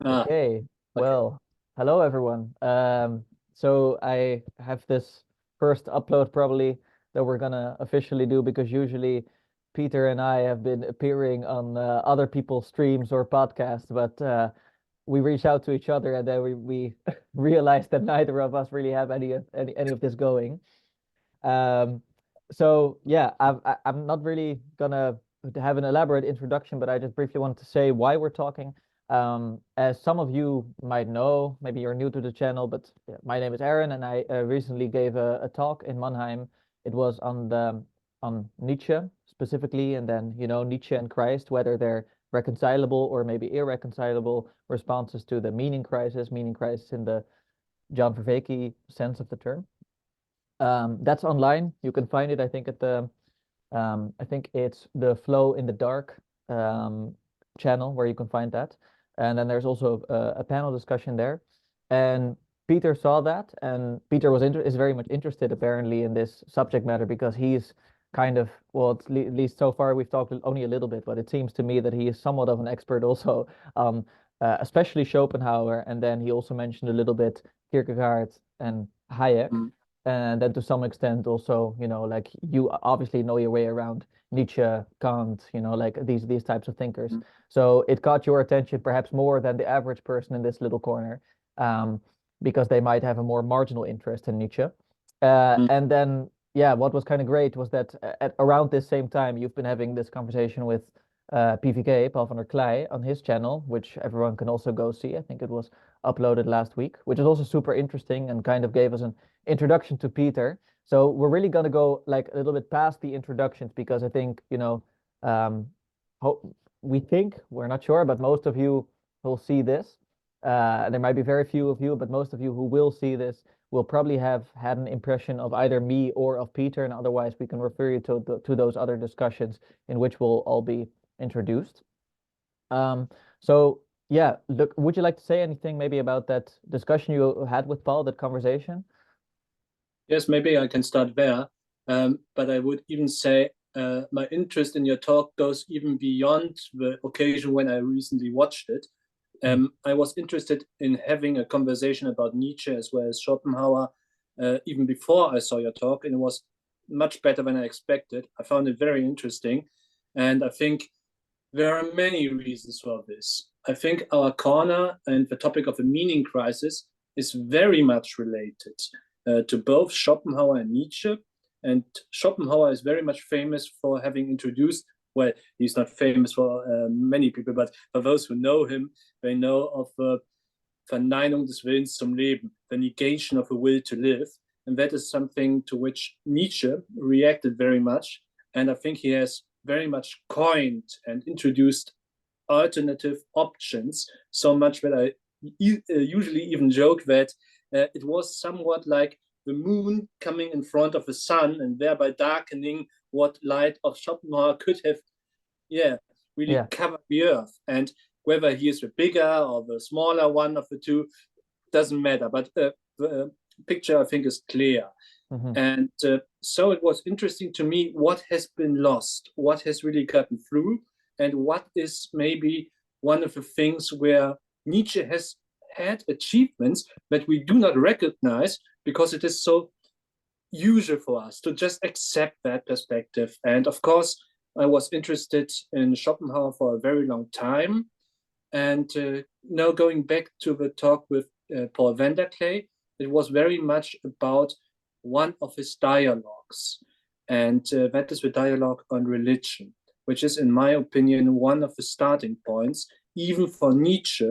Ah, Okay, okay. well, hello everyone. So I have this first upload probably that we're gonna officially do because usually Peter and I have been appearing on other people's streams or podcasts, but we reached out to each other and then we realized that neither of us really have any of this going. Um, so yeah, I'm not really gonna have an elaborate introduction, but I just briefly wanted to say why we're talking. As some of you might know, maybe you're new to the channel, but yeah, my name is Aron, and I recently gave a talk in Mannheim. It was on Nietzsche specifically, and then Nietzsche and Christ, whether they're reconcilable or maybe irreconcilable responses to the meaning crisis in the John Vervaeke sense of the term. That's online. You can find it, I think, I think it's the Flow in the Dark um, channel where you can find that. And then there's also a panel discussion there. And Peter saw that, and Peter is very much interested apparently in this subject matter because he's kind of, well, at least so far we've talked only a little bit, but it seems to me that he is somewhat of an expert also, especially Schopenhauer. And then he also mentioned a little bit Kierkegaard and Hayek. Mm. And then to some extent also, like you obviously know your way around Nietzsche, Kant, like these types of thinkers. Mm. So it caught your attention perhaps more than the average person in this little corner, um, because they might have a more marginal interest in Nietzsche. Mm. And then, yeah, what was kind of great was that at around this same time, you've been having this conversation with PVK, Paul van der Klei, on his channel, which everyone can also go see. I think it was uploaded last week, which is also super interesting and kind of gave us an introduction to Peter. So we're really going to go like a little bit past the introductions because I think, um, we think, we're not sure, but most of you will see this. There might be very few of you, but most of you who will see this will probably have had an impression of either me or of Peter, and otherwise we can refer you to those other discussions in which we'll all be introduced. Um, so yeah, look, would you like to say anything maybe about that discussion you had with Paul, that conversation? Yes, maybe I can start there. But I would even say my interest in your talk goes even beyond the occasion when I recently watched it. Mm. I was interested in having a conversation about Nietzsche as well as Schopenhauer even before I saw your talk, and it was much better than I expected. I found it very interesting, and I think there are many reasons for this. I think our corner and the topic of the meaning crisis is very much related to both Schopenhauer and Nietzsche. And Schopenhauer is very much famous for having introduced, well, he's not famous for many people, but for those who know him, they know of Verneinung des Willens zum Leben, the negation of the will to live. And that is something to which Nietzsche reacted very much. And I think he has very much coined and introduced alternative options so much that I usually even joke that it was somewhat like the moon coming in front of the sun and thereby darkening what light of Schopenhauer could have, yeah, really Yeah. covered the earth. And whether he is the bigger or the smaller one of the two doesn't matter. But the picture, I think, is clear. Hmm. And so it was interesting to me what has been lost, what has really gotten through, and what is maybe one of the things where Nietzsche has had achievements that we do not recognize because it is so usual for us to just accept that perspective. And of course, I was interested in Schopenhauer for a very long time. And now going back to the talk with Paul van der Klei, it was very much about one of his dialogues. And that is the dialogue on religion, which is, in my opinion, one of the starting points, even for Nietzsche,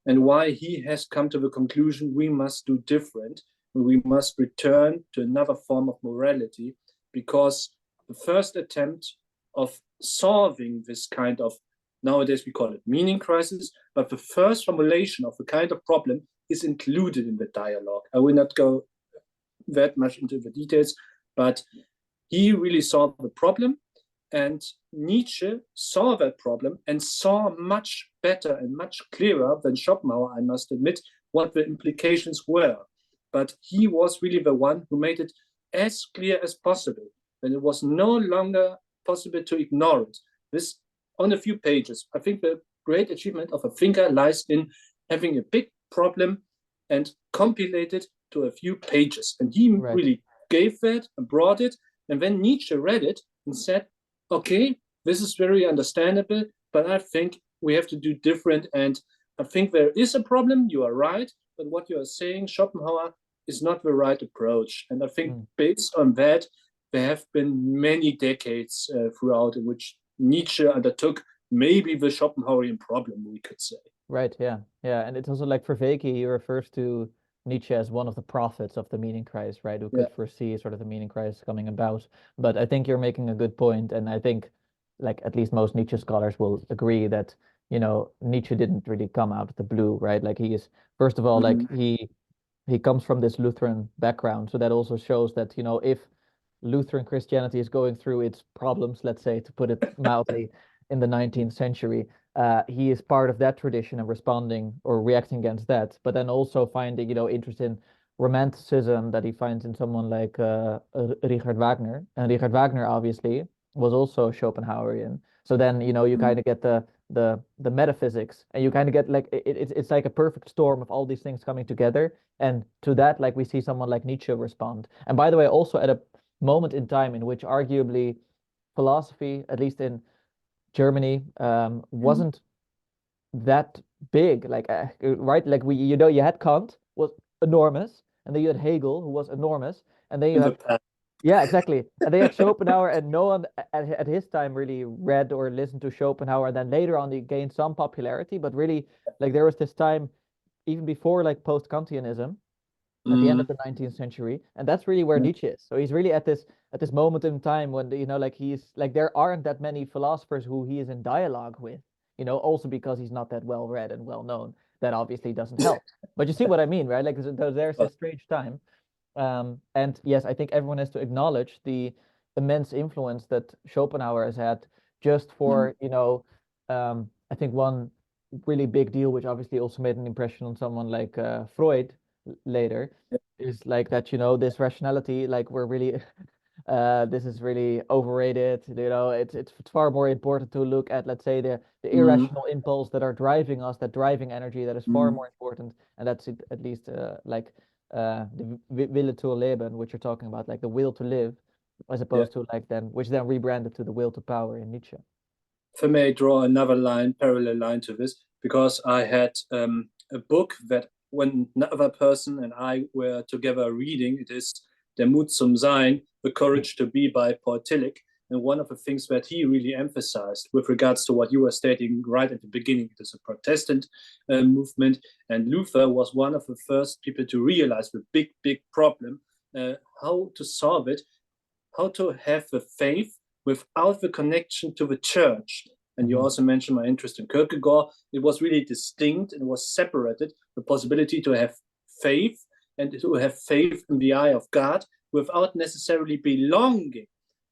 and why he has come to the conclusion we must do different. We must return to another form of morality because the first attempt of solving this kind of, nowadays we call it meaning crisis, but the first formulation of the kind of problem is included in the dialogue. I will not go that much into the details, but he really saw the problem, and Nietzsche saw that problem and saw much better and much clearer than Schopenhauer, I must admit, what the implications were. But he was really the one who made it as clear as possible, and it was no longer possible to ignore it. This, on a few pages, I think the great achievement of a thinker lies in having a big problem and compilate it to a few pages. And he really gave that and brought it. And when Nietzsche read it and said, okay, this is very understandable, but I think we have to do different. And I think there is a problem, you are right, but what you are saying, Schopenhauer, is not the right approach. And I think based on that, there have been many decades throughout in which Nietzsche undertook maybe the Schopenhauerian problem, we could say. Right, yeah. And it's also like for Verkey, he refers to Nietzsche as one of the prophets of the meaning crisis, right? Who could foresee sort of the meaning crisis coming about. But I think you're making a good point, and I think like at least most Nietzsche scholars will agree that, you know, Nietzsche didn't really come out of the blue, right? Like he is, first of all, like he comes from this Lutheran background. So that also shows that, you know, if Lutheran Christianity is going through its problems, let's say, to put it mildly, in the 19th century, he is part of that tradition and responding or reacting against that, but then also finding, you know, interest in romanticism that he finds in someone like Richard Wagner. And Richard Wagner obviously was also Schopenhauerian. So then, you know, you kind of get the metaphysics, and you kind of get like it's like a perfect storm of all these things coming together. And to that, like we see someone like Nietzsche respond. And by the way, also at a moment in time in which arguably philosophy, at least in Germany, wasn't that big, like right, like we, you know, you had Kant was enormous, and then you had Hegel who was enormous, and then you had exactly, and they had Schopenhauer, and no one at his time really read or listened to Schopenhauer. And then later on he gained some popularity, but really like there was this time even before like post-Kantianism at the end of the 19th century, and that's really where Nietzsche is. So he's really at this moment in time when, you know, like he's like there aren't that many philosophers who he is in dialogue with, you know, also because he's not that well read and well known. That obviously doesn't help. But you see what I mean, right? Like there's a strange time. And yes, I think everyone has to acknowledge the immense influence that Schopenhauer has had just for, you know, I think one really big deal, which obviously also made an impression on someone like Freud later, is like that, you know, this rationality, like we're really, this is really overrated. You know, it's far more important to look at, let's say, the irrational impulse that are driving us, that driving energy that is far more important. And that's at least like the Wille zu leben, which you're talking about, like the will to live, as opposed to like then, which then rebranded to the will to power in Nietzsche. If I may draw another line, parallel line to this, because I had a book that when another person and I were together reading, it is Der Mut zum Sein, The Courage to Be by Paul Tillich. And one of the things that he really emphasized with regards to what you were stating right at the beginning, it is a Protestant movement. And Luther was one of the first people to realize the big problem, how to solve it, how to have the faith without the connection to the church. And you also mentioned my interest in Kierkegaard. It was really distinct and was separated, the possibility to have faith and to have faith in the eye of God without necessarily belonging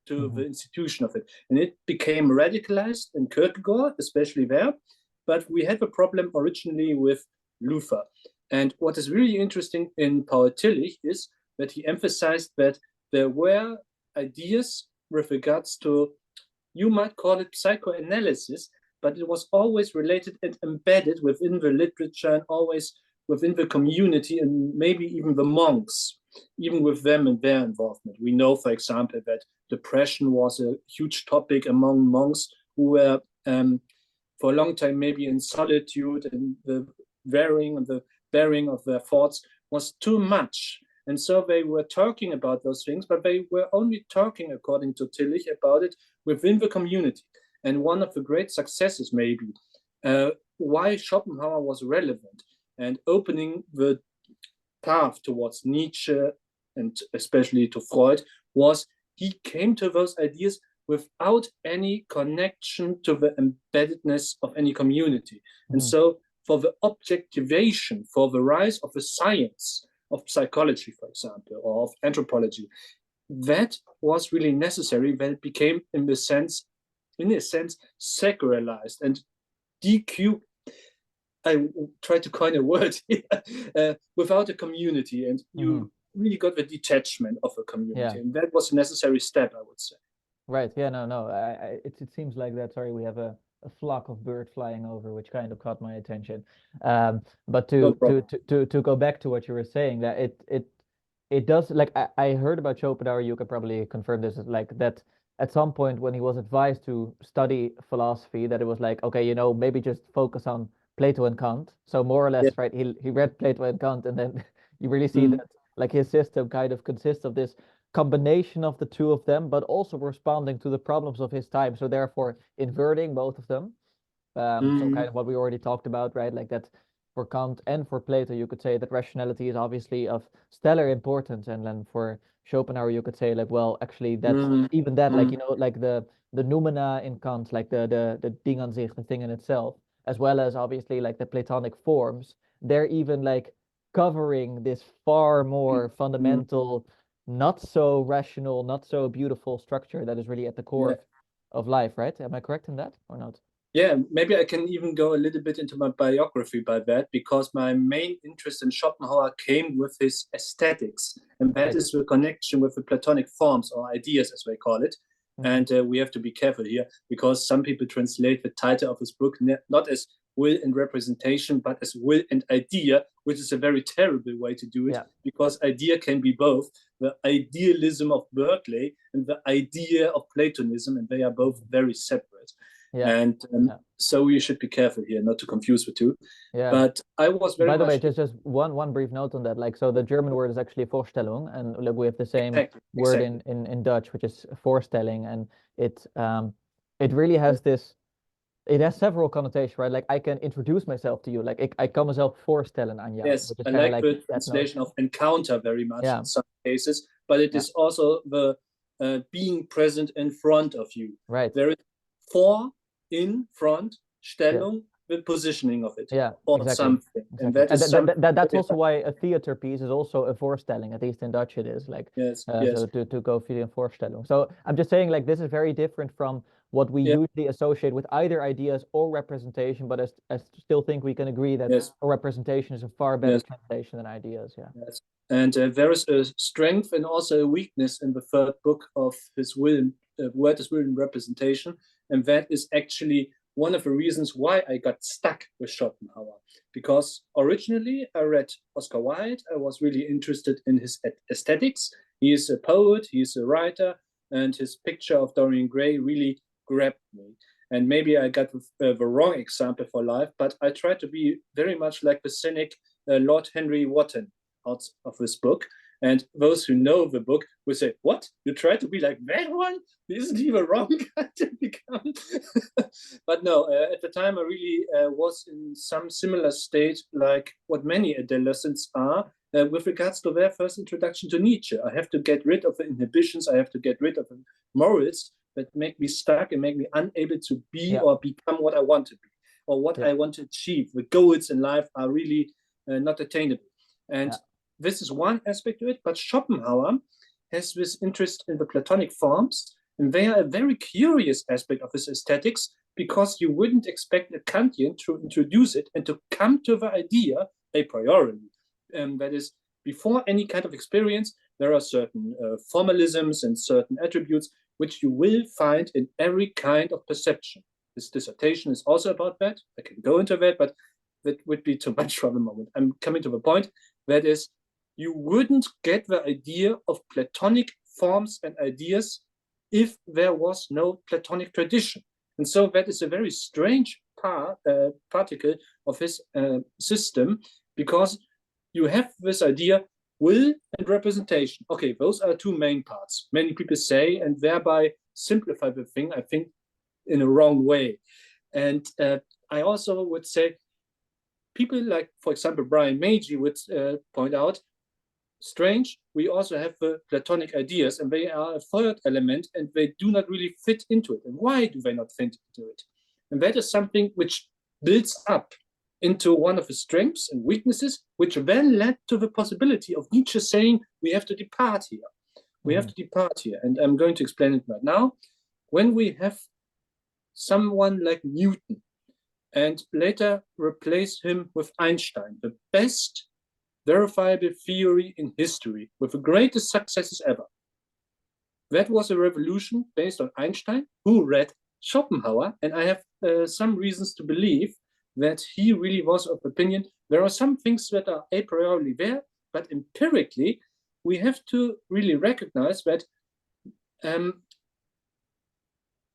to the institution of it. And it became radicalized in Kierkegaard, especially there. But we had a problem originally with Luther. And what is really interesting in Paul Tillich is that he emphasized that there were ideas with regards to, you might call it psychoanalysis, but it was always related and embedded within the literature and always within the community and maybe even the monks, even with them and their involvement. We know, for example, that depression was a huge topic among monks who were for a long time maybe in solitude, and the varying and the bearing of their thoughts was too much. And so they were talking about those things, but they were only talking, according to Tillich, about it within the community. And one of the great successes, maybe, why Schopenhauer was relevant and opening the path towards Nietzsche and especially to Freud, was he came to those ideas without any connection to the embeddedness of any community. And so for the objectivation, for the rise of the science, of psychology, for example, or of anthropology, that was really necessary when it became, in a sense, secularized and DQ. I try to coin a word here, without a community, and you really got the detachment of a community, and that was a necessary step, I would say. Right. Yeah. No. It seems like that. Sorry, we have a a flock of birds flying over, which kind of caught my attention. But No to problem. go back to what you were saying, that it does, like I heard about Schopenhauer, you could probably confirm this, like that at some point when he was advised to study philosophy, that it was like, okay, maybe just focus on Plato and Kant. So more or Yeah. less, right, he read Plato and Kant, and then you really see Mm, that like his system kind of consists of this combination of the two of them, but also responding to the problems of his time. So therefore inverting both of them. So kind mm, of what we already talked about, right? Like that for Kant and for Plato, you could say that rationality is obviously of stellar importance. And then for Schopenhauer, you could say like, well, actually that's mm, even that, like, mm. like the noumena in Kant, like the Ding an sich, the thing in itself, as well as obviously like the Platonic forms, they're even like covering this far more Mm. fundamental, not so rational, not so beautiful structure that is really at the core Yeah. of life, right? Am I correct in that or not? Yeah, maybe I can even go a little bit into my biography by that, because my main interest in Schopenhauer came with his aesthetics, and that Right. is the connection with the Platonic forms or ideas, as we call it. Mm. And we have to be careful here, because some people translate the title of his book not as will and representation, but as will and idea, which is a very terrible way to do it, Yeah. because idea can be both the idealism of Berkeley and the idea of Platonism, and they are both very separate. Yeah. And Yeah. so we should be careful here not to confuse the two. Yeah. But I was very By the way, much just one brief note on that. Like, so the German word is actually Vorstellung, and like we have the same exactly, word exactly. in Dutch, which is Vorstelling, and it really has this. It has several connotations, right? Like I can introduce myself to you, like I kan mezelf voorstellen aan jou, Yes, which is I kind of like like the that translation notion. of encounter very much Yeah. in some cases, but it Yeah. is also the being present in front of you. Right. There is for, in, front, Yeah. Stellung, the positioning of it, Yeah, or exactly. something. And Exactly. that And is something that's very also why a theater piece is also a voorstelling, at least in Dutch it is like yes, so yes, to go via een voorstelling. So I'm just saying like this is very different from what we yeah, usually associate with either ideas or representation, but I still think we can agree that yes, a representation is a far better yes. translation than ideas. Yeah. Yes. And there is a strength and also a weakness in the third book of his will, word is will and representation. And that is actually one of the reasons why I got stuck with Schopenhauer. Because originally I read Oscar Wilde. I was really interested in his aesthetics. He is a poet, he is a writer, and his picture of Dorian Gray really grabbed me. And maybe I got the wrong example for life, but I tried to be very much like the cynic Lord Henry Wotton out of this book. And those who know the book will say, "What? You try to be like that one? Isn't he the wrong guy to become?" But no, at the time I really was in some similar state, like what many adolescents are with regards to their first introduction to Nietzsche. I have to get rid of the inhibitions. I have to get rid of the morals that make me stuck and make me unable to be Yeah. or become what I want to be or what Yeah. I want to achieve. The goals in life are really not attainable. And Yeah. this is one aspect to it, but Schopenhauer has this interest in the Platonic forms, and they are a very curious aspect of his aesthetics, because you wouldn't expect a Kantian to introduce it and to come to the idea a priori. That is, before any kind of experience, there are certain formalisms and certain attributes which you will find in every kind of perception. This dissertation is also about that. I can go into that, but that would be too much for the moment. I'm coming to the point. That is, you wouldn't get the idea of Platonic forms and ideas if there was no Platonic tradition. And so that is a very strange particle of his system, because you have this idea, will and representation. Okay, those are two main parts. Many people say, and thereby simplify the thing, I think, in a wrong way. And I also would say, people like, for example, Brian Magee would point out, strange, we also have the Platonic ideas, and they are a third element, and they do not really fit into it. And why do they not fit into it? And that is something which builds up into one of the strengths and weaknesses, which then led to the possibility of Nietzsche saying, we have to depart here. We have to depart here. And I'm going to explain it right now. When we have someone like Newton, and later replace him with Einstein, the best verifiable theory in history, with the greatest successes ever. That was a revolution based on Einstein, who read Schopenhauer, and I have some reasons to believe that he really was of opinion there are some things that are a priori there, but empirically we have to really recognize that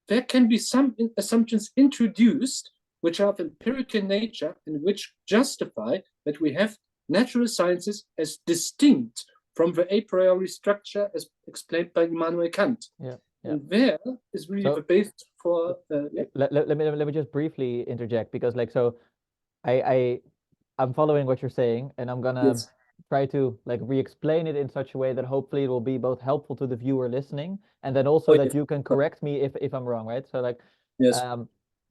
there can be some assumptions introduced which are of empirical nature and which justify that we have natural sciences as distinct from the a priori structure as explained by Immanuel Kant. Yeah. And there is really the basis for. Let me just briefly interject, because like, so I'm following what you're saying, and I'm gonna try to like re-explain it in such a way that hopefully it will be both helpful to the viewer listening, and then also that you can correct me if I'm wrong, right? So like,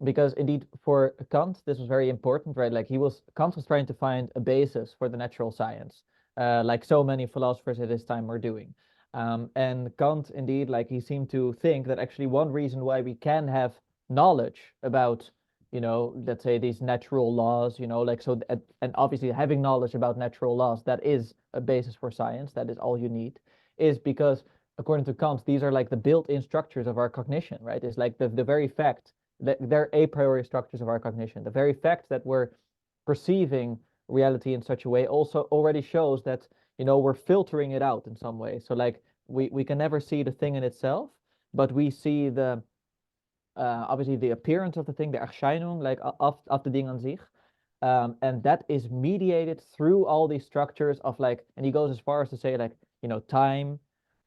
because indeed for Kant this was very important, right? Like Kant was trying to find a basis for the natural science, like so many philosophers at this time were doing. And Kant, indeed, like he seemed to think that actually one reason why we can have knowledge about, you know, let's say these natural laws, you know, like, so, and obviously having knowledge about natural laws, that is a basis for science, that is all you need, is because according to Kant, these are like the built-in structures of our cognition, right? It's like the very fact that they're a priori structures of our cognition. The very fact that we're perceiving reality in such a way also already shows that, you know, we're filtering it out in some way. So like we can never see the thing in itself, but we see the obviously the appearance of the thing, the Erscheinung, like of the Ding an sich, and that is mediated through all these structures of like, and he goes as far as to say like, you know, time,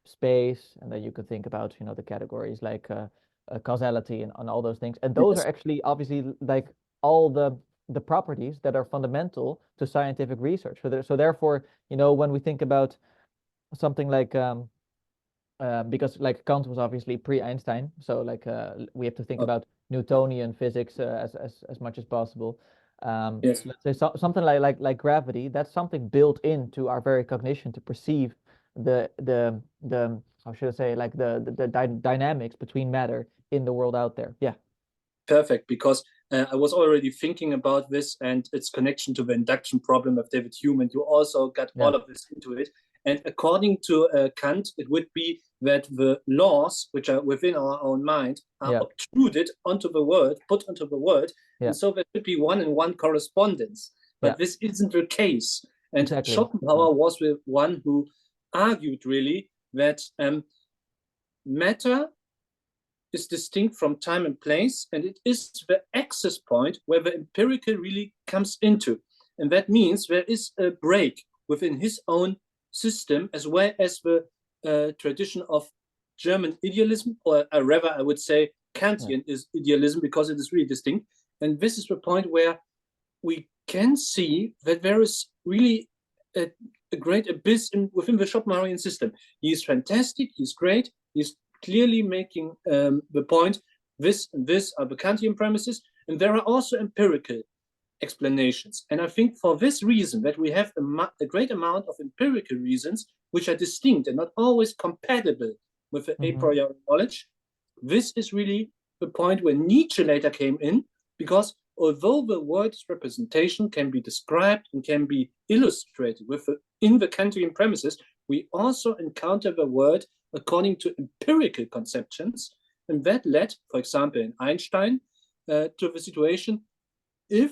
space, and then you could think about, you know, the categories like causality and all those things, and those are actually obviously like all the properties that are fundamental to scientific research. So therefore, you know, when we think about something like because like Kant was obviously pre-Einstein, so like we have to think about Newtonian physics as much as possible. Let's say something like gravity. That's something built into our very cognition to perceive the how should I say, like the dynamics between matter in the world out there. Yeah. Perfect, because I was already thinking about this and its connection to the induction problem of David Hume, and you also got all of this into it. And according to Kant, it would be that the laws which are within our own mind are obtruded onto the world, put onto the world, and so there should be one-in-one correspondence. But this isn't the case. And Schopenhauer was the one who argued really that matter is distinct from time and place, and it is the access point where the empirical really comes into. And that means there is a break within his own system, as well as the tradition of German idealism, or rather I would say Kantian is idealism, because it is really distinct. And this is the point where we can see that there is really a great abyss within the Schopenhauerian system. He is fantastic, he's great, he's clearly making the point, this and this are the Kantian premises, and there are also empirical explanations. And I think for this reason, that we have a great amount of empirical reasons which are distinct and not always compatible with the a priori knowledge, this is really the point where Nietzsche later came in, because although the world's representation can be described and can be illustrated in the Kantian premises, we also encounter the world according to empirical conceptions, and that led, for example, in Einstein, to the situation, if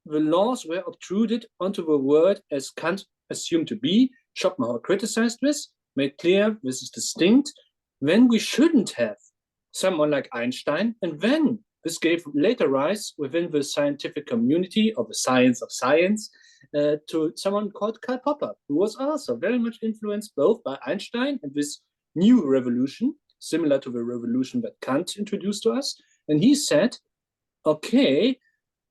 the laws were obtruded onto the world as Kant assumed to be, Schopenhauer criticized this, made clear this is distinct, then we shouldn't have someone like Einstein, and then this gave later rise within the scientific community, or the science of science, to someone called Karl Popper, who was also very much influenced both by Einstein and this new revolution, similar to the revolution that Kant introduced to us. And he said, okay,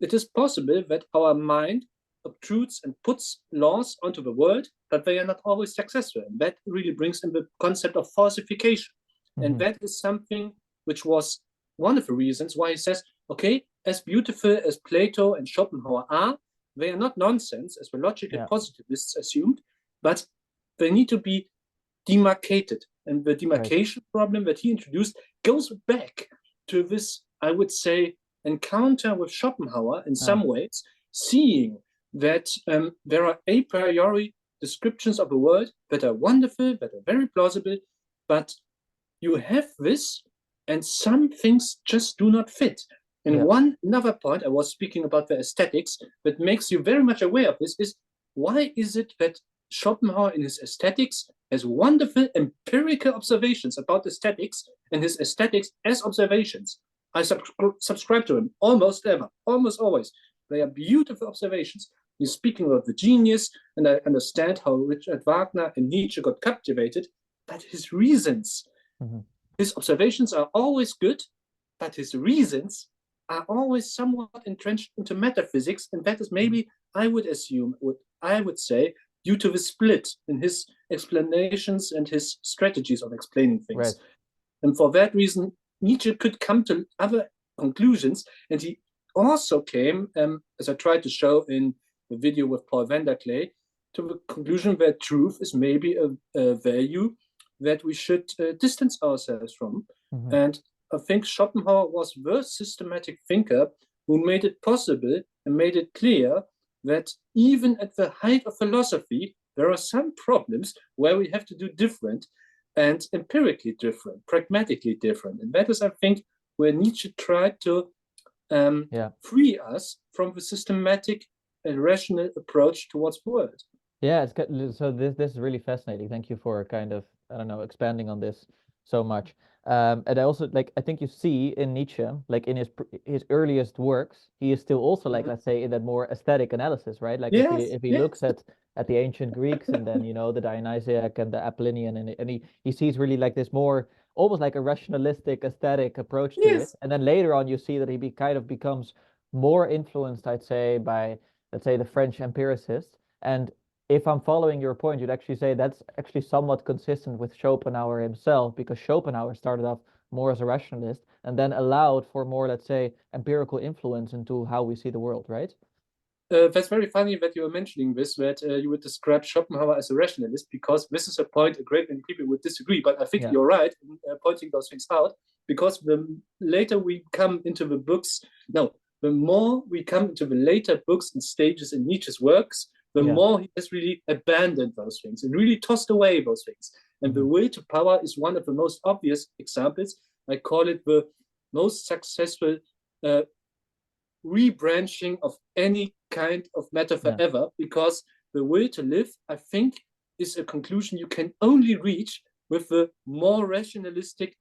it is possible that our mind obtrudes and puts laws onto the world, but they are not always successful. And that really brings in the concept of falsification. And that is something which was one of the reasons why he says, okay, as beautiful as Plato and Schopenhauer are, they are not nonsense, as the logical positivists assumed, but they need to be demarcated. And the demarcation problem that he introduced goes back to this, I would say, encounter with Schopenhauer in some ways, seeing that there are a priori descriptions of the world that are wonderful, that are very plausible, but you have this, and some things just do not fit. And another point I was speaking about the aesthetics that makes you very much aware of this is, why is it that Schopenhauer in his aesthetics has wonderful empirical observations about aesthetics, and his aesthetics as observations? I subscribe to him almost always. They are beautiful observations. He's speaking about the genius, and I understand how Richard Wagner and Nietzsche got captivated, but his reasons, his observations are always good, but his reasons are always somewhat entrenched into metaphysics, and that is maybe, I would assume, what I would say, due to the split in his explanations and his strategies of explaining things. Right. And for that reason, Nietzsche could come to other conclusions, and he also came, as I tried to show in the video with Paul Vanderklay, to the conclusion that truth is maybe a value that we should distance ourselves from. And I think Schopenhauer was the systematic thinker who made it possible and made it clear that even at the height of philosophy, there are some problems where we have to do different and empirically different, pragmatically different. And that is, I think, where Nietzsche tried to free us from the systematic and rational approach towards the world. Yeah, it's good. So this is really fascinating. Thank you for kind of, I don't know, expanding on this so much. And I also, like, I think you see in Nietzsche, like in his earliest works, he is still also, like, let's say, in that more aesthetic analysis, right? Like if he looks at the ancient Greeks, and then, you know, the Dionysiac and the Apollinian, and he sees really like this more, almost like a rationalistic aesthetic approach to it. And then later on you see that he kind of becomes more influenced, I'd say, by, let's say, the French empiricists. And if I'm following your point, you'd actually say that's actually somewhat consistent with Schopenhauer himself, because Schopenhauer started off more as a rationalist and then allowed for more, let's say, empirical influence into how we see the world, right? That's very funny that you are mentioning this, that you would describe Schopenhauer as a rationalist, because this is a point a great many people would disagree. But I think you're right in pointing those things out, because the later we come into the books, the more we come into the later books and stages in Nietzsche's works, the more he has really abandoned those things and really tossed away those things. And the will to power is one of the most obvious examples. I call it the most successful rebranching of any kind of metaphor ever, because the will to live, I think, is a conclusion you can only reach with the more rationalistic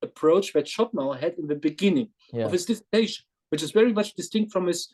approach that Schopenhauer had in the beginning of his dissertation, which is very much distinct from his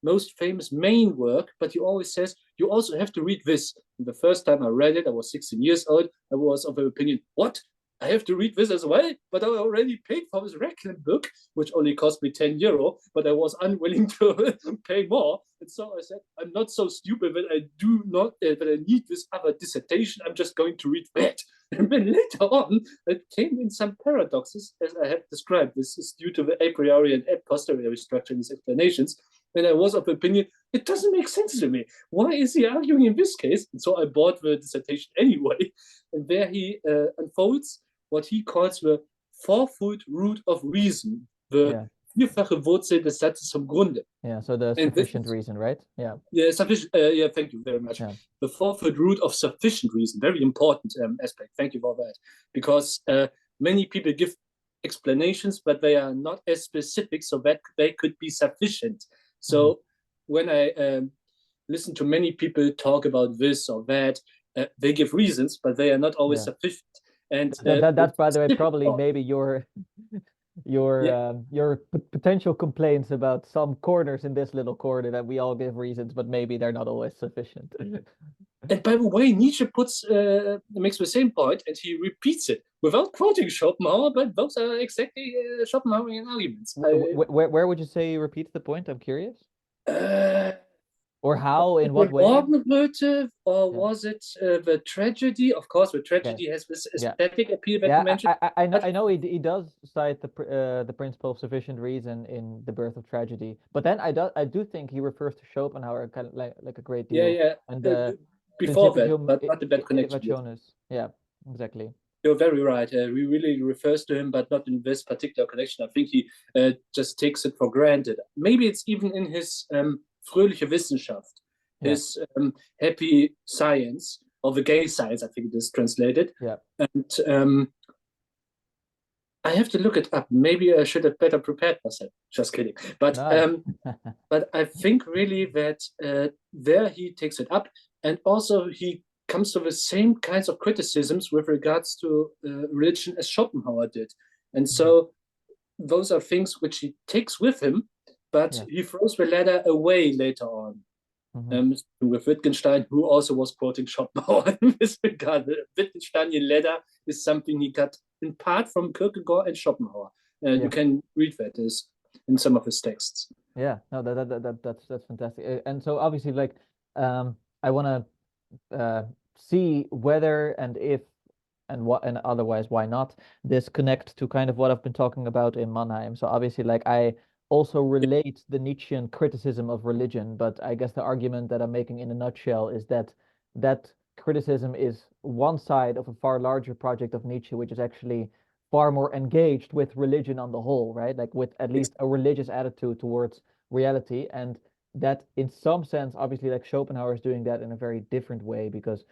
most famous main work. But he always says, you also have to read this. And the first time I read it, I was 16 years old. I was of the opinion, what? I have to read this as well? But I already paid for this Ricœur book, which only cost me €10, but I was unwilling to pay more. And so I said, I'm not so stupid that I need this other dissertation. I'm just going to read that. And then later on, it came in some paradoxes, as I have described. This is due to the a priori and a posteriori structure in his explanations. And I was of the opinion, it doesn't make sense to me. Why is he arguing in this case? And so I bought the dissertation anyway. And there he unfolds what he calls the fourfold root of reason, the vierfache Wurzel des Satzes vom Grunde. Yeah, so the sufficient reason, right? Yeah, sufficient. Thank you very much. The fourfold root of sufficient reason, very important aspect. Thank you for that. Because many people give explanations, but they are not as specific, so that they could be sufficient. So when I listen to many people talk about this or that, they give reasons, but they are not always sufficient. And that's, by the way, probably maybe your potential complaints about some corners in this little corner, that we all give reasons, but maybe they're not always sufficient. And by the way, Nietzsche makes the same point, and he repeats it without quoting Schopenhauer, but those are exactly Schopenhauerian arguments. Where would you say he repeats the point? I'm curious. Or how, in what way? Motive, or was it the tragedy? Of course, the tragedy has this aesthetic appeal that you mentioned. I know he does cite the principle of sufficient reason in The Birth of Tragedy, but then I do think he refers to Schopenhauer kind of like a great deal. And before that, but not the bad connection. Yeah, exactly. You're very right. He really refers to him, but not in this particular connection. I think he just takes it for granted. Maybe it's even in his fröhliche Wissenschaft, his happy science, or the gay science, I think it is translated. Yeah. And I have to look it up. Maybe I should have better prepared myself. Just kidding. But Nice. but I think really that there he takes it up, and also he comes to the same kinds of criticisms with regards to religion as Schopenhauer did. And so those are things which he takes with him, but Yeah. he throws the ladder away later on. With Wittgenstein, who also was quoting Schopenhauer in this regard. The Wittgensteinian ladder is something he got in part from Kierkegaard and Schopenhauer. Yeah. You can read that in some of his texts. Yeah, no, that's fantastic. And so obviously, like, I want to see whether and if and what and otherwise why not this connect to kind of what I've been talking about in Mannheim. So obviously, like, I also relate the Nietzschean criticism of religion, but I guess the argument that I'm making in a nutshell is that that criticism is one side of a far larger project of Nietzsche, which is actually far more engaged with religion on the whole, right? Like with at least a religious attitude towards reality. And that in some sense, obviously, like Schopenhauer is doing that in a very different way because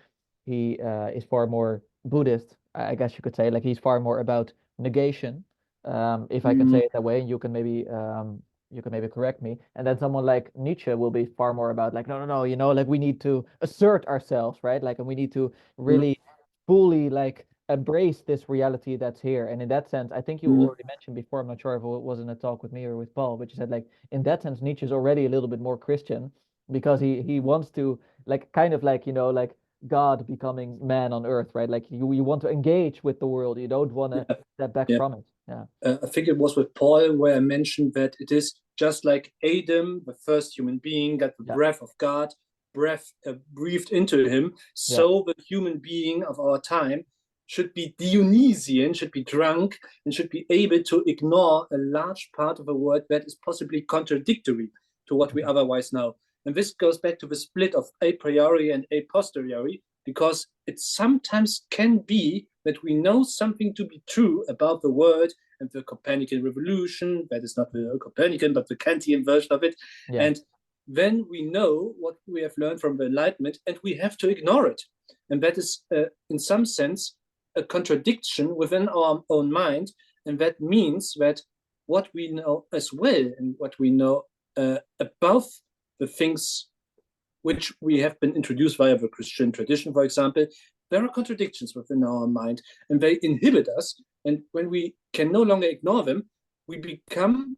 he is far more Buddhist, I guess you could say. Like he's far more about negation, if I can say it that way. And you can maybe correct me. And then someone like Nietzsche will be far more about like, no, like we need to assert ourselves, right? Like, and we need to really fully like embrace this reality that's here. And in that sense, I think you already mentioned before, I'm not sure if it was in a talk with me or with Paul, but you said like in that sense, Nietzsche is already a little bit more Christian because he wants to like kind of like, like God becoming man on earth, right? Like you want to engage with the world. You don't want to step back from it. Yeah. I think it was with Paul where I mentioned that it is just like Adam, the first human being, got the breath of God, breathed into him. So the human being of our time should be Dionysian, should be drunk, and should be able to ignore a large part of a word that is possibly contradictory to what we otherwise know. And this goes back to the split of a priori and a posteriori, because it sometimes can be that we know something to be true about the world and the Copernican revolution. That is not the Copernican, but the Kantian version of it. Yeah. And then we know what we have learned from the Enlightenment, and we have to ignore it. And that is, in some sense, a contradiction within our own mind. And that means that what we know as well and what we know above the things which we have been introduced via the Christian tradition, for example, there are contradictions within our mind, and they inhibit us. And when we can no longer ignore them, we become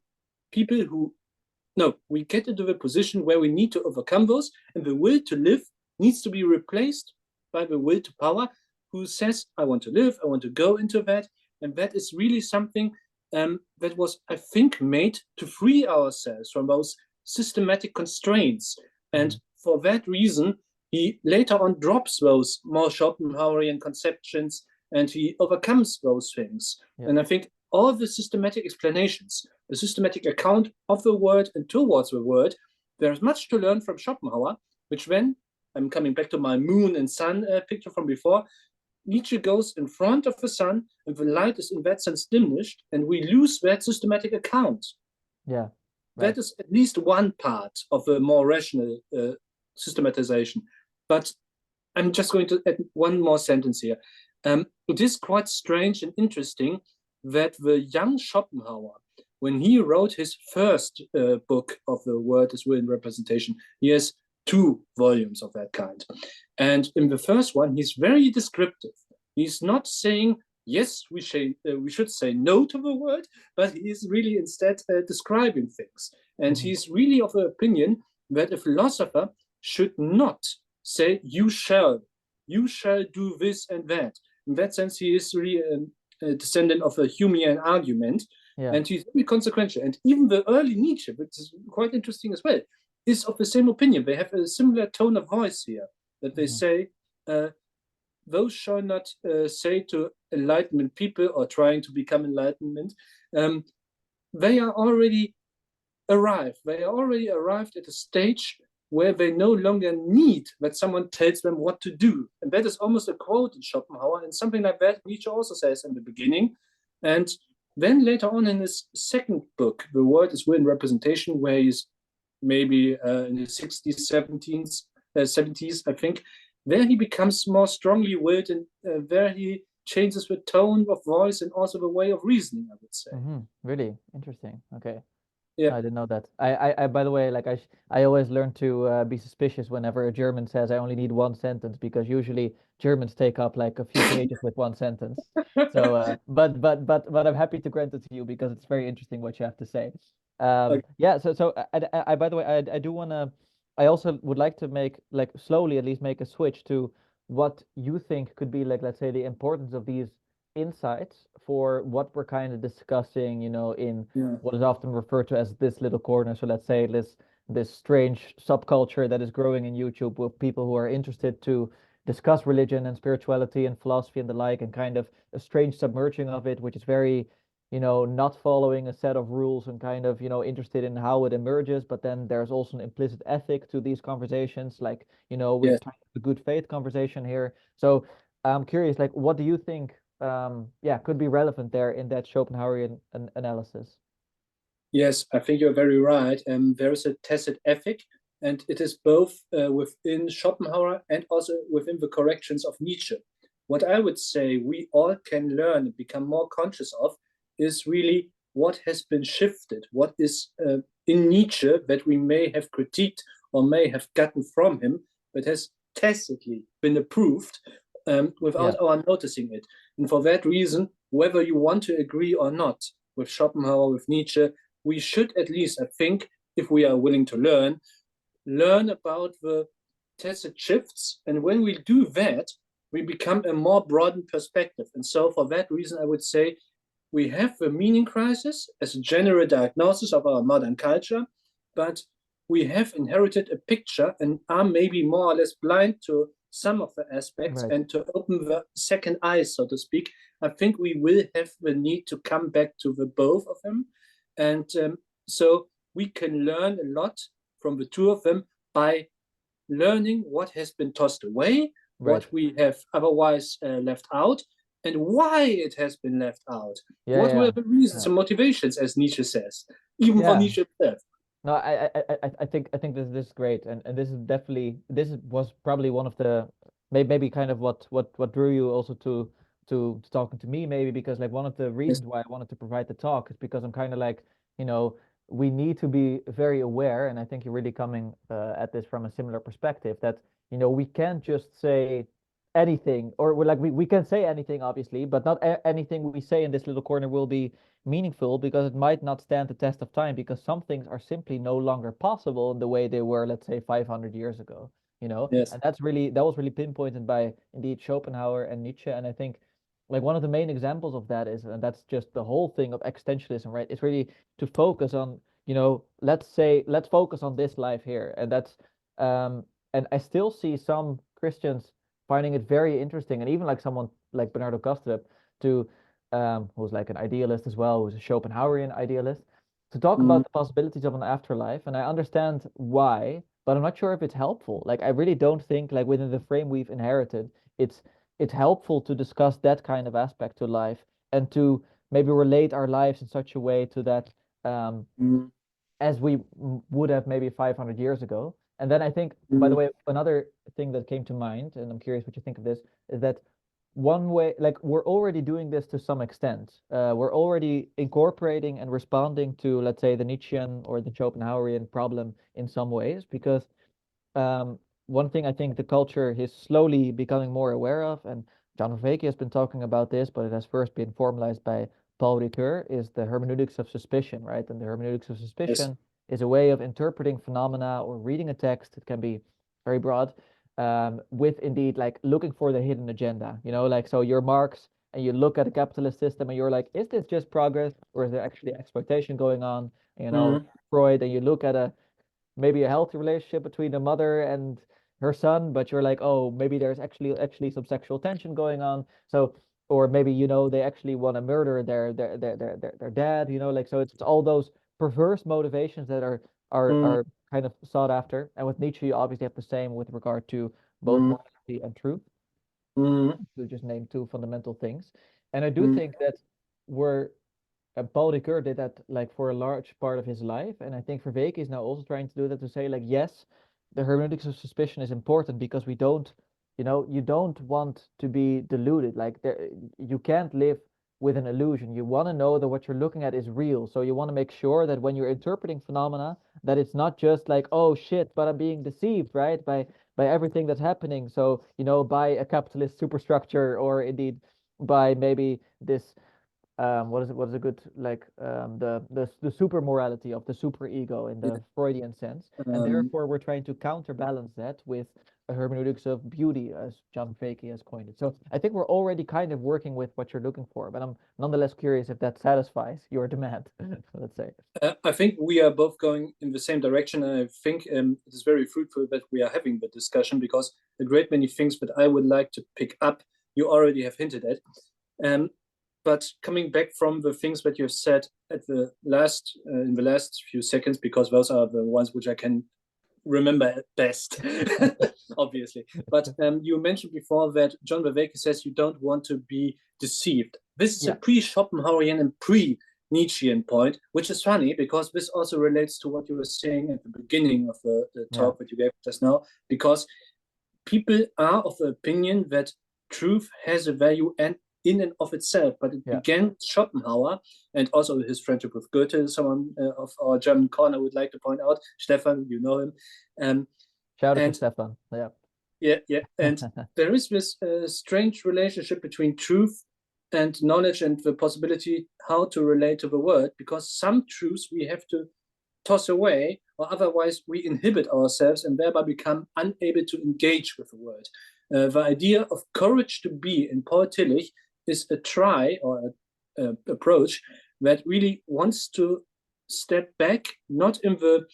people we get into the position where we need to overcome those, and the will to live needs to be replaced by the will to power, who says, I want to live, I want to go into that. And that is really something that was, I think, made to free ourselves from those systematic constraints. And for that reason, he later on drops those more Schopenhauerian conceptions and he overcomes those things. Yeah. And I think all the systematic explanations, the systematic account of the word and towards the word, there's much to learn from Schopenhauer, which when, I'm coming back to my moon and sun picture from before, Nietzsche goes in front of the sun and the light is in that sense diminished and we lose that systematic account. Yeah. Right. That is at least one part of a more rational systematization. But I'm just going to add one more sentence here. It is quite strange and interesting that the young Schopenhauer, when he wrote his first book of the word as will and representation, he has 2 volumes of that kind. And in the first one, he's very descriptive. He's not saying, yes, we should say no to the word, but he is really instead describing things. And he's really of the opinion that a philosopher should not say, you shall do this and that. In that sense, he is really a descendant of a Humean argument, and he's very consequential. And even the early Nietzsche, which is quite interesting as well, is of the same opinion. They have a similar tone of voice here, that they say, those shall not say to Enlightenment people or trying to become Enlightenment, they are already arrived. They are already arrived at a stage where they no longer need that someone tells them what to do. And that is almost a quote in Schopenhauer, and something like that Nietzsche also says in the beginning. And then later on in his second book, The Word is Will and Representation, where he's maybe in his 60s, 70s, 70s, I think, there he becomes more strongly willed, and there he changes the tone of voice and also the way of reasoning, I would say. Really interesting. Okay. Yeah. I didn't know that. I by the way, like I always learn to be suspicious whenever a German says I only need one sentence, because usually Germans take up like a few pages with one sentence. So, but I'm happy to grant it to you because it's very interesting what you have to say. Okay. Yeah. So I by the way, I do wanna. I also would like to make like slowly at least make a switch to what you think could be like, let's say, the importance of these insights for what we're kind of discussing, in Yeah. what is often referred to as this little corner. So let's say this strange subculture that is growing in YouTube with people who are interested to discuss religion and spirituality and philosophy and the like, and kind of a strange submerging of it, which is very, not following a set of rules and kind of, interested in how it emerges. But then there's also an implicit ethic to these conversations, like, we're Yes. talking a good faith conversation here. So I'm curious, like, what do you think could be relevant there in that Schopenhauerian analysis? Yes, I think you're very right. There is a tacit ethic, and it is both within Schopenhauer and also within the corrections of Nietzsche. What I would say we all can learn and become more conscious of is really what has been shifted, what is in Nietzsche that we may have critiqued or may have gotten from him, but has tacitly been approved without our noticing it. And for that reason, whether you want to agree or not with Schopenhauer, with Nietzsche, we should at least, I think, if we are willing to learn about the tacit shifts. And when we do that, we become a more broadened perspective. And so for that reason, I would say we have the meaning crisis as a general diagnosis of our modern culture, but we have inherited a picture and are maybe more or less blind to some of the aspects. Right. And to open the second eye, so to speak, I think we will have the need to come back to the both of them. And so we can learn a lot from the two of them by learning what has been tossed away, Right. what we have otherwise left out, and why it has been left out. Yeah, What yeah, were the reasons yeah. and motivations, as Nietzsche says, even for Yeah. Nietzsche himself? No, I think this is great, and this is definitely was probably one of the maybe kind of what drew you also to talking to me, maybe because like one of the Yes. reasons why I wanted to provide the talk is because I'm kind of like, we need to be very aware, and I think you're really coming at this from a similar perspective, that we can't just say anything, or we're like we can say anything obviously, but not anything we say in this little corner will be meaningful, because it might not stand the test of time, because some things are simply no longer possible in the way they were, let's say, 500 years ago, Yes. and that was really pinpointed by indeed Schopenhauer and Nietzsche. And I think like one of the main examples of that is, and that's just the whole thing of existentialism, right? It's really to focus on, let's focus on this life here. And that's and I still see some Christians finding it very interesting, and even like someone like Bernardo Kastrup, to who's like an idealist as well, who's a Schopenhauerian idealist, to talk Mm, about the possibilities of an afterlife. And I understand why, but I'm not sure if it's helpful. Like, I really don't think, like, within the frame we've inherited, it's helpful to discuss that kind of aspect to life, and to maybe relate our lives in such a way to that, mm, as we would have maybe 500 years ago. And then I think, by the mm, way, another thing that came to mind, and I'm curious what you think of this, is that one way, like, we're already doing this to some extent. We're already incorporating and responding to, let's say, the Nietzschean or the Schopenhauerian problem in some ways, because one thing I think the culture is slowly becoming more aware of, and John Vervaeke has been talking about this, but it has first been formalized by Paul Ricœur, is the hermeneutics of suspicion, right? And the hermeneutics of yes. suspicion is a way of interpreting phenomena or reading a text. It can be very broad, with indeed like looking for the hidden agenda, like, so you're Marx and you look at a capitalist system and you're like, is this just progress or is there actually exploitation going on? Mm, Freud, and you look at maybe a healthy relationship between the mother and her son, but you're like, oh, maybe there's actually some sexual tension going on. So, or maybe, they actually want to murder their dad, like, so it's all those perverse motivations that mm, are kind of sought after. And with Nietzsche, you obviously have the same with regard to both mm, morality and truth, mm, to just name two fundamental things. And I do mm, think that we're Paul Ricoeur did that like for a large part of his life, and I think Vervaeke is now also trying to do that, to say like, yes, the hermeneutics of suspicion is important because we don't you don't want to be deluded. Like you can't live with an illusion. You want to know that what you're looking at is real. So you want to make sure that when you're interpreting phenomena, that it's not just like, oh shit, but I'm being deceived, right? By everything that's happening. So, by a capitalist superstructure, or indeed by maybe this what is a good, like, the super morality of the super ego in the Freudian sense, and therefore we're trying to counterbalance that with a hermeneutics of beauty, as John Fakey has coined it. So I think we're already kind of working with what you're looking for, but I'm nonetheless curious if that satisfies your demand. Let's say. I think we are both going in the same direction, and I think it is very fruitful that we are having the discussion, because a great many things that I would like to pick up, you already have hinted at. But coming back from the things that you have said at the last in the last few seconds, because those are the ones which I can remember best, obviously. But you mentioned before that John Vervaeke says you don't want to be deceived. This is a pre-Schopenhauerian and pre-Nietzschean point, which is funny because this also relates to what you were saying at the beginning of the talk that you gave just now, because people are of the opinion that truth has a value and in and of itself, but it began with Schopenhauer and also his friendship with Goethe. Someone of our German corner would like to point out, Stefan, you know him. Shout out to Stefan. Yeah. And there is this strange relationship between truth and knowledge and the possibility how to relate to the world, because some truths we have to toss away, or otherwise we inhibit ourselves and thereby become unable to engage with the world. The idea of courage to be in Paul Tillich is a try or an approach that really wants to step back, not in the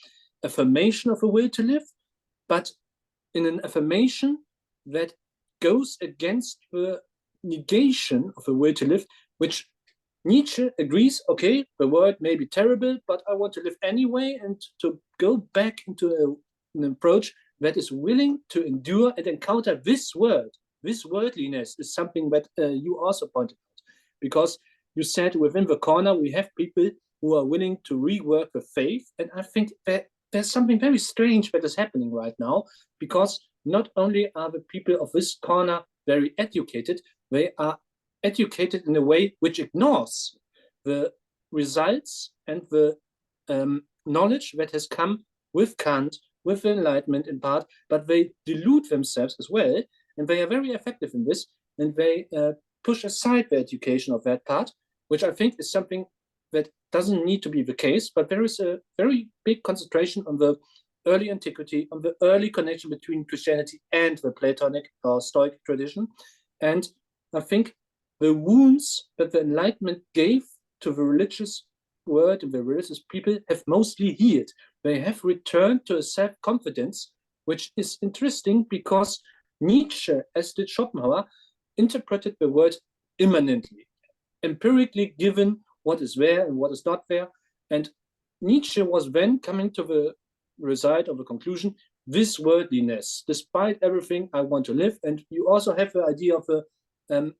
affirmation of a will to live, but in an affirmation that goes against the negation of a will to live, which Nietzsche agrees, okay, the world may be terrible, but I want to live anyway, and to go back into an approach that is willing to endure and encounter this world. This worldliness is something that you also pointed out, because you said within the corner we have people who are willing to rework the faith, and I think that there's something very strange that is happening right now, because not only are the people of this corner very educated, they are educated in a way which ignores the results and the knowledge that has come with Kant, with the Enlightenment in part, but they delude themselves as well. And they are very effective in this, and they push aside the education of that part, which I think is something that doesn't need to be the case, but there is a very big concentration on the early antiquity, on the early connection between Christianity and the Platonic or Stoic tradition. And I think the wounds that the Enlightenment gave to the religious world and the religious people have mostly healed. They have returned to a self-confidence, which is interesting because Nietzsche, as did Schopenhauer, interpreted the world immanently, empirically given what is there and what is not there. And Nietzsche was then coming to the result of the conclusion, this worldliness, despite everything I want to live. And you also have the idea of the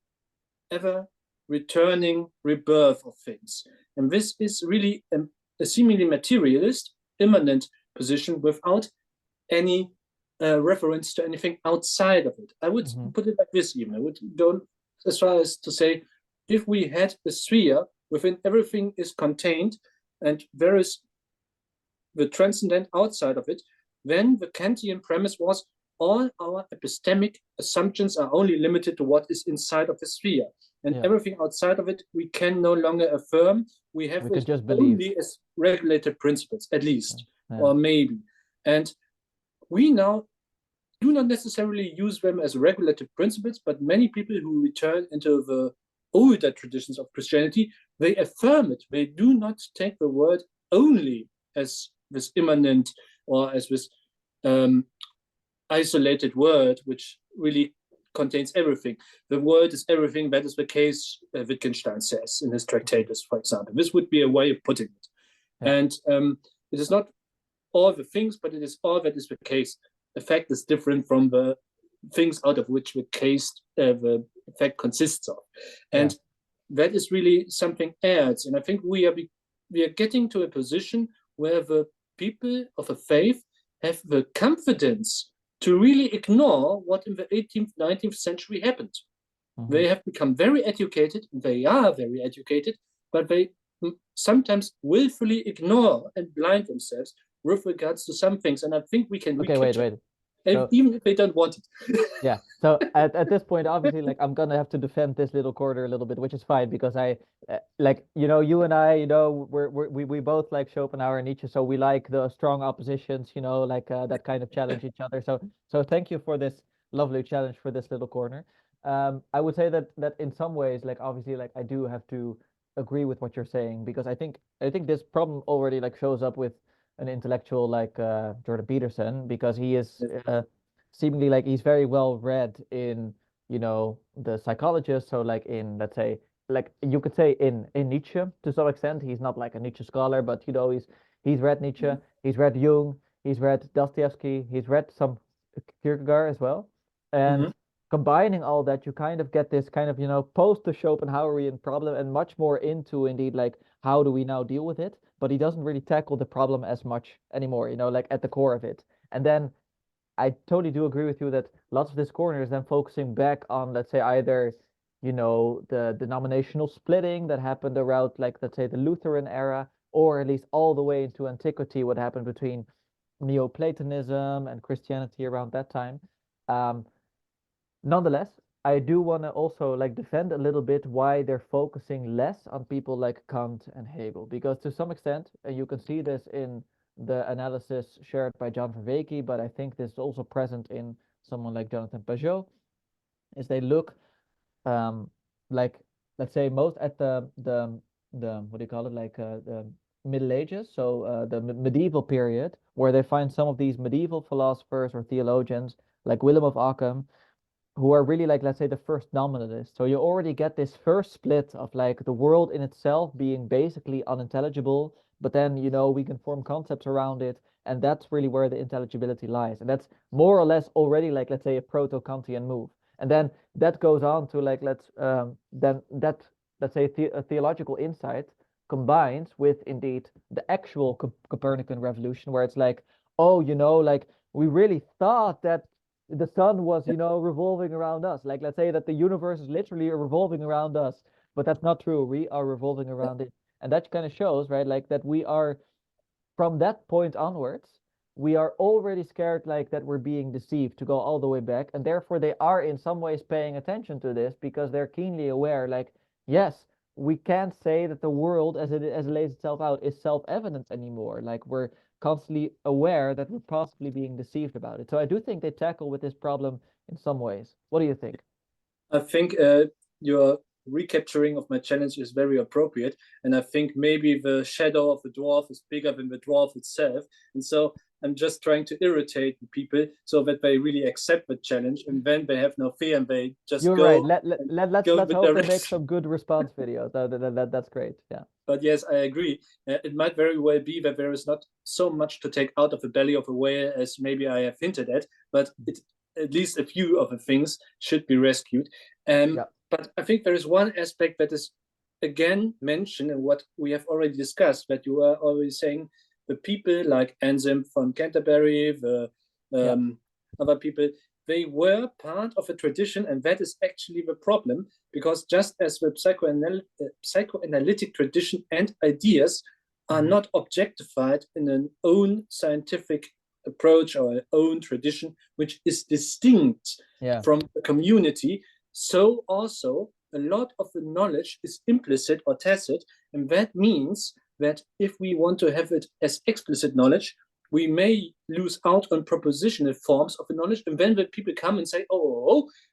ever returning rebirth of things. And this is really a seemingly materialist, immanent position without any reference to anything outside of it. I would put it like this even. I would go as far as to say, if we had a sphere within everything is contained and there is the transcendent outside of it, then the Kantian premise was all our epistemic assumptions are only limited to what is inside of the sphere. And everything outside of it, we can no longer affirm. We could just believe only as regulated principles, at least, or maybe. And we now do not necessarily use them as regulative principles, but many people who return into the older traditions of Christianity, they affirm it. They do not take the word only as this immanent or as this isolated word, which really contains everything. The world is everything. That is the case, Wittgenstein says in his Tractatus, for example. This would be a way of putting it. And it is not all the things, but it is all that is the case. The fact is different from the things out of which the case, the effect consists of. And that is really something else. And I think we are getting to a position where the people of a faith have the confidence to really ignore what in the 18th, 19th century happened. They have become very educated, they are very educated, but they sometimes willfully ignore and blind themselves with regards to some things. And I think we can Okay, wait. So, even if they don't want it. yeah. So at this point, obviously, like I'm gonna have to defend this little corner a little bit, which is fine because I like you and I, we both like Schopenhauer and Nietzsche, so we like the strong oppositions, like that kind of challenge each other. So thank you for this lovely challenge for this little corner. I would say that in some ways, like obviously, like I do have to agree with what you're saying because I think this problem already like shows up with an intellectual like Jordan Peterson because he is seemingly like he's very well read in the psychologist. So like in let's say like you could say in Nietzsche to some extent. He's not like a Nietzsche scholar, but he's read Nietzsche, he's read Jung, he's read Dostoevsky, he's read some Kierkegaard as well, and combining all that, you kind of get this kind of post the Schopenhauerian problem and much more into indeed like how do we now deal with it, but he doesn't really tackle the problem as much anymore, like at the core of it. And then I totally do agree with you that lots of this corner is then focusing back on, let's say, either, the denominational splitting that happened around, like, let's say, the Lutheran era, or at least all the way into antiquity, what happened between Neoplatonism and Christianity around that time. Nonetheless, I do want to also like defend a little bit why they're focusing less on people like Kant and Hegel, because to some extent, and you can see this in the analysis shared by John Vervaeke, but I think this is also present in someone like Jonathan Pajot, is they look like let's say most at the what do you call it, like the Middle Ages, so the medieval period, where they find some of these medieval philosophers or theologians like Willem of Ockham, who are really like, let's say, the first nominalists. So you already get this first split of like the world in itself being basically unintelligible, but then we can form concepts around it, and that's really where the intelligibility lies. And that's more or less already like, let's say, a proto-Kantian move. And then that goes on to like then that, let's say, a theological insight combines with indeed the actual Copernican revolution, where it's like, oh, like we really thought that the sun was revolving around us, like let's say that the universe is literally revolving around us, but that's not true. We are revolving around it. And that kind of shows, right, like that we are, from that point onwards, we are already scared like that we're being deceived, to go all the way back, and therefore they are in some ways paying attention to this because they're keenly aware, like, yes, we can't say that the world as it lays itself out is self-evident anymore. Like we're constantly aware that we're possibly being deceived about it. So I do think they tackle with this problem in some ways. What do you think? I think your recapturing of my challenge is very appropriate. And I think maybe the shadow of the dwarf is bigger than the dwarf itself. And so I'm just trying to irritate the people so that they really accept the challenge, and then they have no fear and they just You're go. right. Let's hope they make direction. some good response videos. That's great. Yeah. But yes, I agree. It might very well be that there is not so much to take out of the belly of a whale as maybe I have hinted at, but at least a few of the things should be rescued. Yeah. But I think there is one aspect that is again mentioned in what we have already discussed, that you are already saying the people like Anselm von Canterbury, the other people, they were part of a tradition, and that is actually the problem, because just as the psychoanalytic tradition and ideas are not objectified in an own scientific approach or an own tradition, which is distinct from the community, so also a lot of the knowledge is implicit or tacit, and that means that if we want to have it as explicit knowledge, we may lose out on propositional forms of the knowledge, and then the people come and say,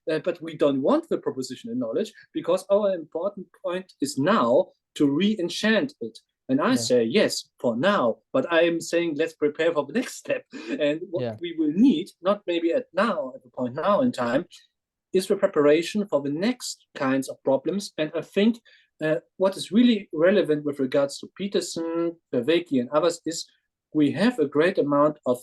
but we don't want the propositional knowledge because our important point is now to re-enchant it. And I say, yes, for now, but I am saying let's prepare for the next step. And what we will need, not maybe at the point now in time, is the preparation for the next kinds of problems. And I think what is really relevant with regards to Petersen, Vervaeke, and others is we have a great amount of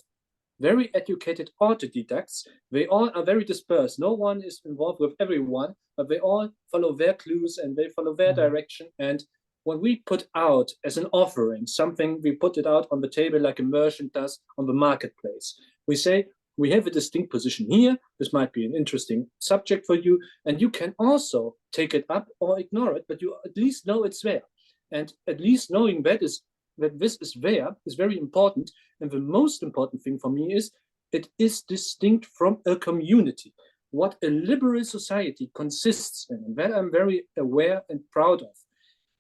very educated autodidacts. They all are very dispersed. No one is involved with everyone, but they all follow their clues and they follow their direction. And when we put out as an offering something, we put it out on the table like a merchant does on the marketplace. We say, we have a distinct position here. This might be an interesting subject for you, and you can also take it up or ignore it, but you at least know it's there. And at least knowing that this is there is very important. And the most important thing for me is it is distinct from a community. What a liberal society consists in, and that I'm very aware and proud of,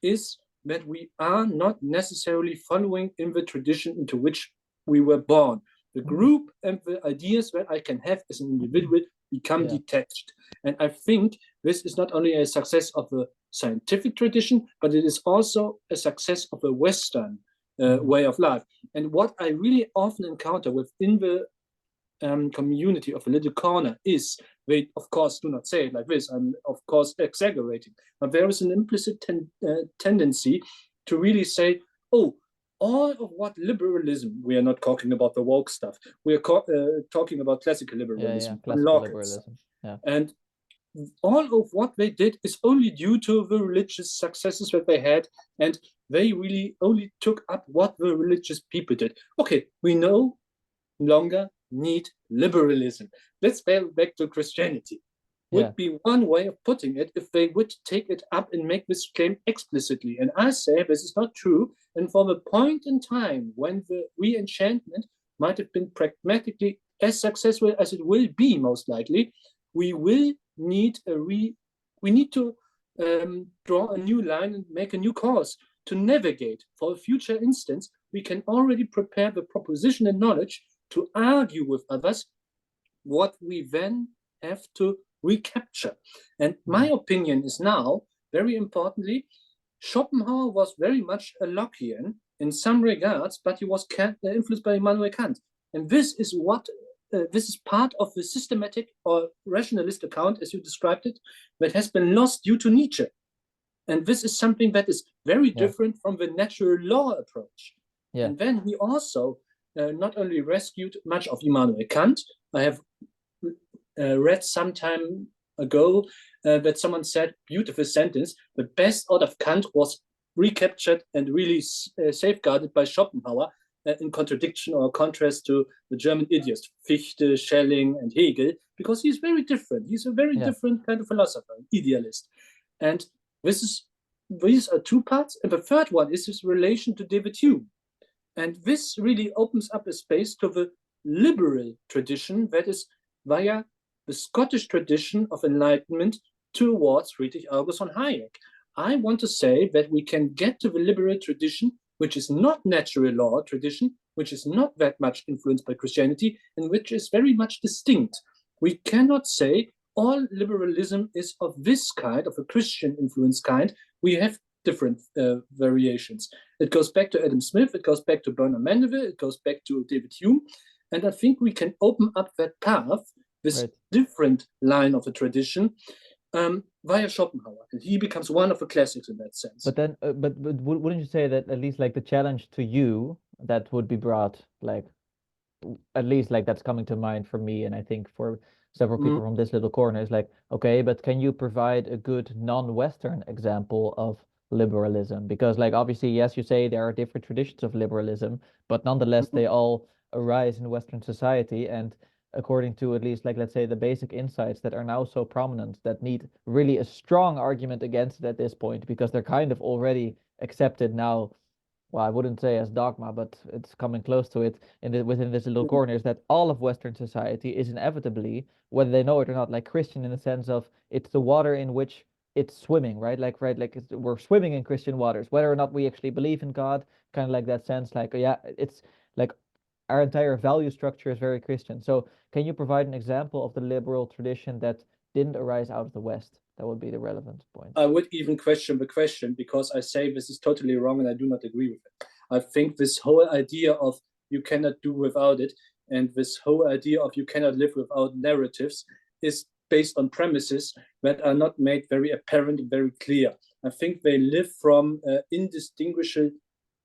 is that we are not necessarily following in the tradition into which we were born. The group and the ideas that I can have as an individual become detached. And I think this is not only a success of the scientific tradition, but it is also a success of the Western way of life. And what I really often encounter within the community of a little corner is, they of course do not say it like this, I'm of course exaggerating, but there is an implicit tendency to really say, oh, all of what liberalism, we are not talking about the woke stuff, we are talking about classical liberalism, classical liberalism. And all of what they did is only due to the religious successes that they had, and they really only took up what the religious people did. Okay, we no longer need liberalism. Let's go back to Christianity. Would be one way of putting it if they would take it up and make this claim explicitly. And I say this is not true. And from a point in time when the re-enchantment might have been pragmatically as successful as it will be, most likely, we will need we need to draw a new line and make a new course to navigate. For a future instance, we can already prepare the proposition and knowledge to argue with others what we then have to recapture. And my opinion is now, very importantly, Schopenhauer was very much a Lockean in some regards, but he was influenced by Immanuel Kant. And this is what this is part of the systematic or rationalist account, as you described it, that has been lost due to Nietzsche. And this is something that is very different from the natural law approach. And then he also not only rescued much of Immanuel Kant. I have read some time ago that someone said, beautiful sentence, the best out of Kant was recaptured and really safeguarded by Schopenhauer, in contradiction or contrast to the German idiots, Fichte, Schelling, and Hegel, because he's very different. He's a very different kind of philosopher, idealist. And these are two parts. And the third one is his relation to David Hume. And this really opens up a space to the liberal tradition that is via the Scottish tradition of Enlightenment towards Friedrich August von Hayek. I want to say that we can get to the liberal tradition, which is not natural law tradition, which is not that much influenced by Christianity, and which is very much distinct. We cannot say all liberalism is of this kind, of a Christian influence kind. We have different variations. It goes back to Adam Smith, it goes back to Bernard Mandeville, it goes back to David Hume, and I think we can open up that path, this different line of a tradition, via Schopenhauer, and he becomes one of the classics in that sense. But then, but wouldn't you say that at least like the challenge to you that would be brought, like at least like that's coming to mind for me, and I think for several people from this little corner is like, okay, but can you provide a good non-Western example of liberalism? Because like obviously, yes, you say there are different traditions of liberalism, but nonetheless they all arise in Western society, and according to at least like let's say the basic insights that are now so prominent that need really a strong argument against it at this point, because they're kind of already accepted now. Well, I wouldn't say as dogma, but it's coming close to it within this little corner, is that all of Western society is inevitably, whether they know it or not, like Christian in the sense of it's the water in which it's swimming, right? Like we're swimming in Christian waters, whether or not we actually believe in God, kind of like that sense, like it's like our entire value structure is very Christian. So can you provide an example of the liberal tradition that didn't arise out of the West? That would be the relevant point. I would even question the question, because I say this is totally wrong and I do not agree with it. I think this whole idea of you cannot do without it, and this whole idea of you cannot live without narratives, is based on premises that are not made very apparent and very clear. I think they live from indistinguishable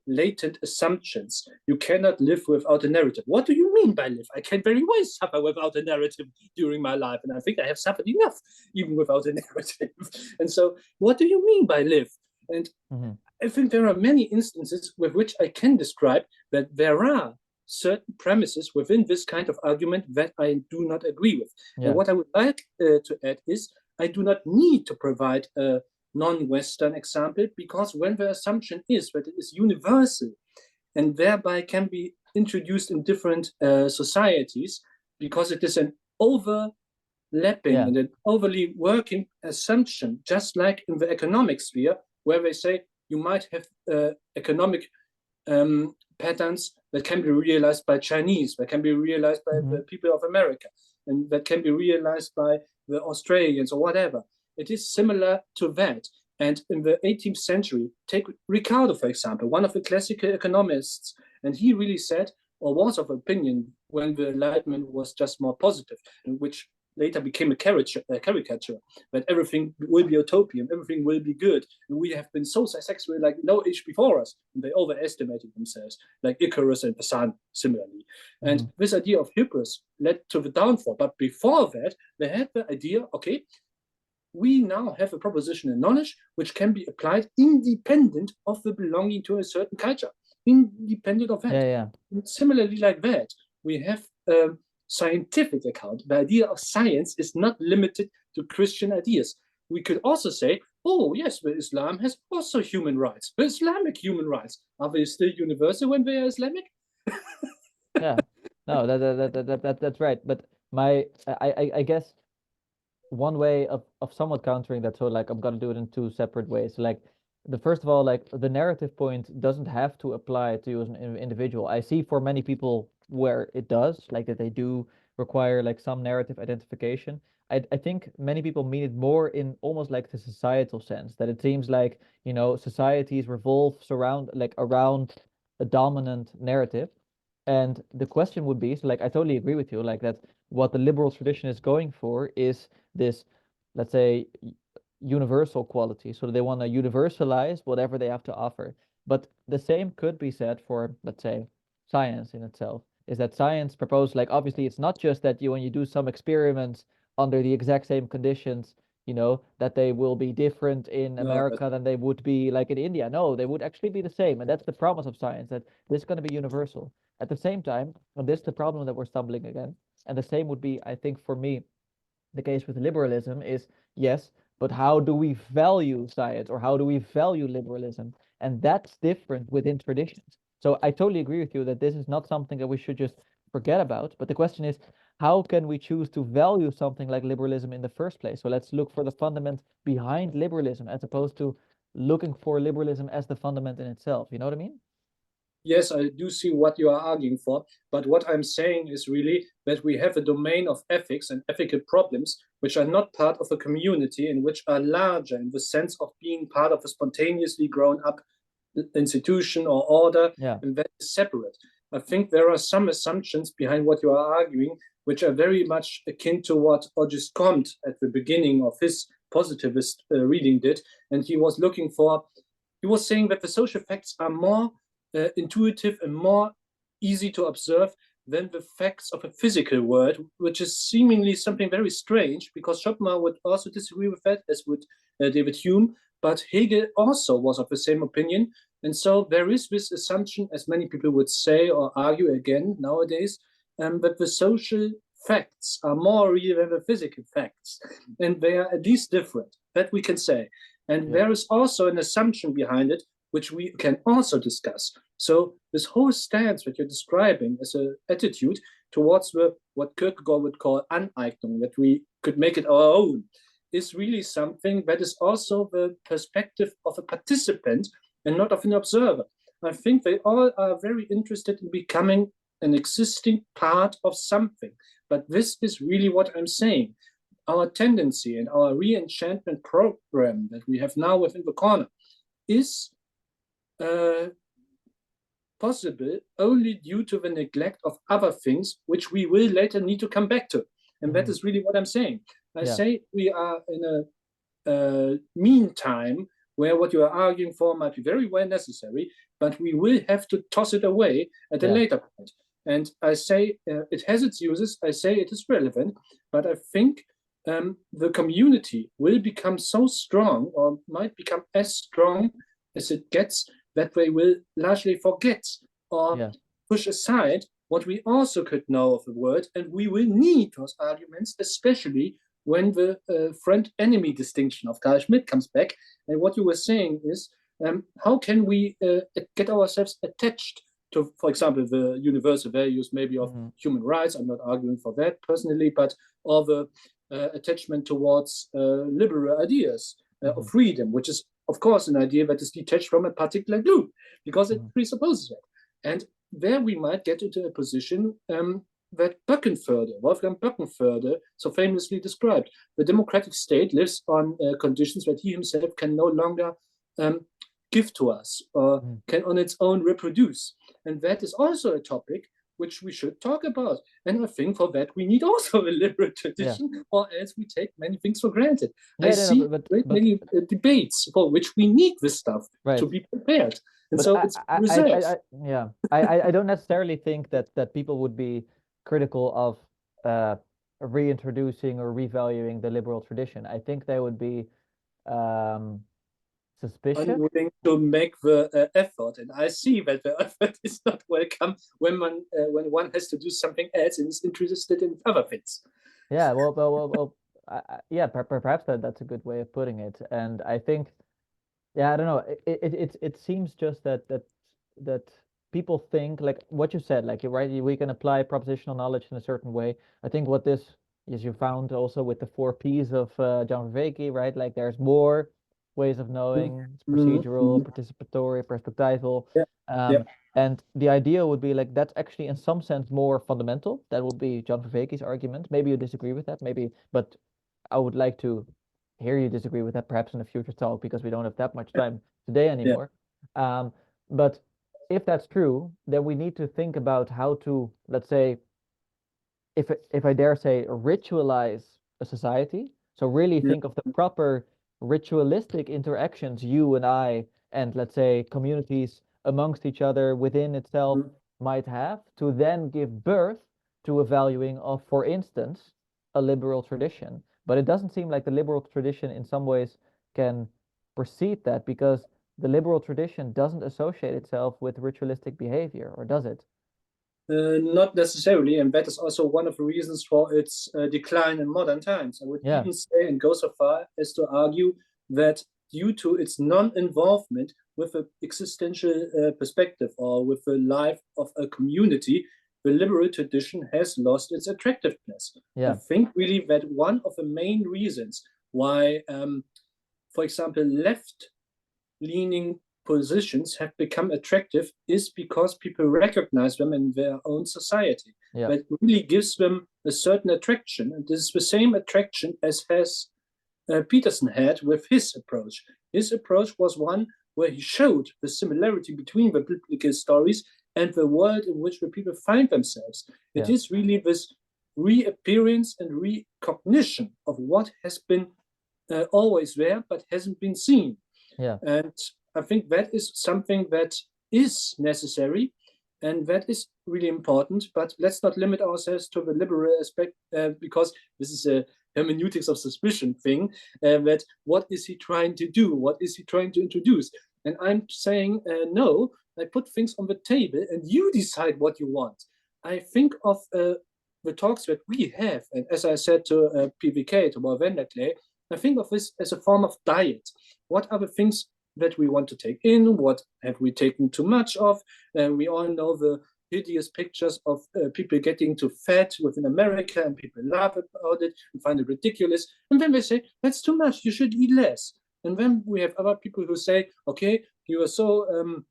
latent assumptions. You cannot live without a narrative. What do you mean by live? I can very well suffer without a narrative during my life, and I think I have suffered enough even without a narrative. And so what do you mean by live? And I think there are many instances with which I can describe that there are certain premises within this kind of argument that I do not agree with. Yeah. And what I would like to add is I do not need to provide a non-Western example, because when the assumption is that it is universal and thereby can be introduced in different societies, because it is an overlapping and an overly working assumption, just like in the economic sphere, where they say you might have economic patterns that can be realized by Chinese, that can be realized by the people of America, and that can be realized by the Australians or whatever. It is similar to that. And in the 18th century, take Ricœur, for example, one of the classical economists, and he really said, or was of opinion when the Enlightenment was just more positive, and which later became a caricature, that everything will be utopian, everything will be good, and we have been so successful like no age before us, and they overestimated themselves, like Icarus and the sun, similarly. And this idea of hubris led to the downfall. But before that, they had the idea, okay, we now have a proposition in knowledge which can be applied independent of the belonging to a certain culture, independent of that. And similarly, like that, we have scientific account. The idea of science is not limited to Christian ideas. We could also say, oh yes, the Islam has also human rights. The Islamic human rights, are they still universal when they are Islamic? No, that's right. But I guess one way of somewhat countering that, so like I'm gonna do it in two separate ways. Like first of all, like the narrative point doesn't have to apply to you as an individual. I see for many people where it does, like that they do require like some narrative identification. I think many people mean it more in almost like the societal sense, that it seems like, you know, societies revolve around a dominant narrative. And the question would be, so like I totally agree with you, like that what the liberal tradition is going for is this, let's say, universal quality. So they want to universalize whatever they have to offer. But the same could be said for, let's say, science in itself. Is that science proposed, like, obviously it's not just that when you do some experiments under the exact same conditions, you know, that they will be different in America than they would be like in India. No, they would actually be the same. And that's the promise of science, that this is going to be universal. At the same time, and this is the problem that we're stumbling again. And the same would be, I think, for me, the case with liberalism is, yes, but how do we value science, or how do we value liberalism? And that's different within traditions. So I totally agree with you that this is not something that we should just forget about. But the question is, how can we choose to value something like liberalism in the first place? So let's look for the fundament behind liberalism, as opposed to looking for liberalism as the fundament in itself. You know what I mean? Yes, I do see what you are arguing for, but what I'm saying is really that we have a domain of ethics and ethical problems which are not part of a community, and which are larger in the sense of being part of a spontaneously grown up institution or order, and that is separate. I think there are some assumptions behind what you are arguing which are very much akin to what Auguste Comte at the beginning of his positivist reading did, and he was saying that the social facts are more intuitive and more easy to observe than the facts of a physical world, which is seemingly something very strange, because Schopenhauer would also disagree with that, as would David Hume, but Hegel also was of the same opinion. And so there is this assumption, as many people would say or argue again nowadays, that the social facts are more real than the physical facts, and they are at least different, that we can say. And there is also an assumption behind it, which we can also discuss. So this whole stance that you're describing as an attitude towards what Kierkegaard would call Aneignung, that we could make it our own, is really something that is also the perspective of a participant and not of an observer. I think they all are very interested in becoming an existing part of something. But this is really what I'm saying. Our tendency and our re-enchantment program that we have now within the corner is possible only due to the neglect of other things, which we will later need to come back to. And that is really what I'm saying. I say we are in a meantime where what you are arguing for might be very well necessary, but we will have to toss it away at a later point. And I say it has its uses, I say it is relevant, but I think the community will become so strong, or might become as strong as it gets, that they will largely forget or push aside what we also could know of the word, and we will need those arguments, especially when the friend-enemy distinction of Carl Schmitt comes back. And what you were saying is, how can we get ourselves attached to, for example, the universal values maybe of human rights? I'm not arguing for that personally, but or the attachment towards liberal ideas of freedom, which is, of course, an idea that is detached from a particular group, because it presupposes it. And there we might get into a position that Wolfgang Böckenförde, so famously described. The democratic state lives on conditions that he himself can no longer give to us, or can on its own reproduce. And that is also a topic which we should talk about. And I think for that we need also a liberal tradition, or else we take many things for granted. I see many debates for which we need this stuff to be prepared. And but so it's reserves. I don't necessarily think that people would be critical of reintroducing or revaluing the liberal tradition. I think they would be suspicious, unwilling to make the effort, and I see that the effort is not welcome when one has to do something else and is interested in other things. Yeah, perhaps that's a good way of putting it. And I think, I don't know. It seems just that people think, like what you said, like you're right. We can apply propositional knowledge in a certain way. I think what this is, you found also with the 4 Ps of John Vervaeke, right? Like there's more ways of knowing. It's procedural, participatory, perspectival. And the idea would be like that's actually in some sense more fundamental. That would be John Vervaeke's argument. Maybe you disagree with that, maybe, but I would like to hear you disagree with that perhaps in a future talk, because we don't have that much time today anymore. But if that's true, then we need to think about how to, let's say, if I dare say, ritualize a society. So really think of the proper ritualistic interactions you and I, and let's say communities amongst each other within itself might have, to then give birth to a valuing of, for instance, a liberal tradition. But it doesn't seem like the liberal tradition in some ways can precede that, because the liberal tradition doesn't associate itself with ritualistic behavior, or does it? Not necessarily, and that is also one of the reasons for its decline in modern times. I would even say, and go so far as to argue, that due to its non-involvement with an existential perspective or with the life of a community, the liberal tradition has lost its attractiveness. I think really that one of the main reasons why, for example, left-leaning positions have become attractive is because people recognize them in their own society. That really gives them a certain attraction. And this is the same attraction as Pedersen had with his approach. His approach was one where he showed the similarity between the biblical stories and the world in which the people find themselves. It is really this reappearance and recognition of what has been always there but hasn't been seen. And I think that is something that is necessary, and that is really important. But let's not limit ourselves to the liberal aspect, because this is a hermeneutics of suspicion thing. That what is he trying to do? What is he trying to introduce? And I'm saying, no, I put things on the table and you decide what you want. I think of the talks that we have, and as I said to PVK, to Vanderklee, I think of this as a form of diet. What are the things that we want to take in? What have we taken too much of? We all know the hideous pictures of people getting too fat within America, and people laugh about it and find it ridiculous. And then they say, that's too much, you should eat less. And then we have other people who say, okay, you are so,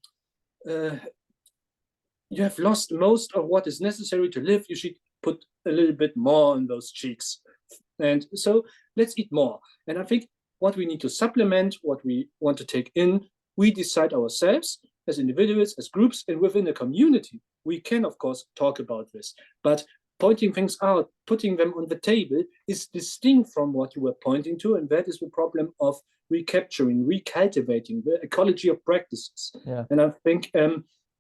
you have lost most of what is necessary to live, you should put a little bit more on those cheeks. And so let's eat more. And I think what we need to supplement, what we want to take in, we decide ourselves as individuals, as groups, and within a community. We can, of course, talk about this, but pointing things out, putting them on the table is distinct from what you were pointing to, and that is the problem of recapturing, recultivating the ecology of practices. And I think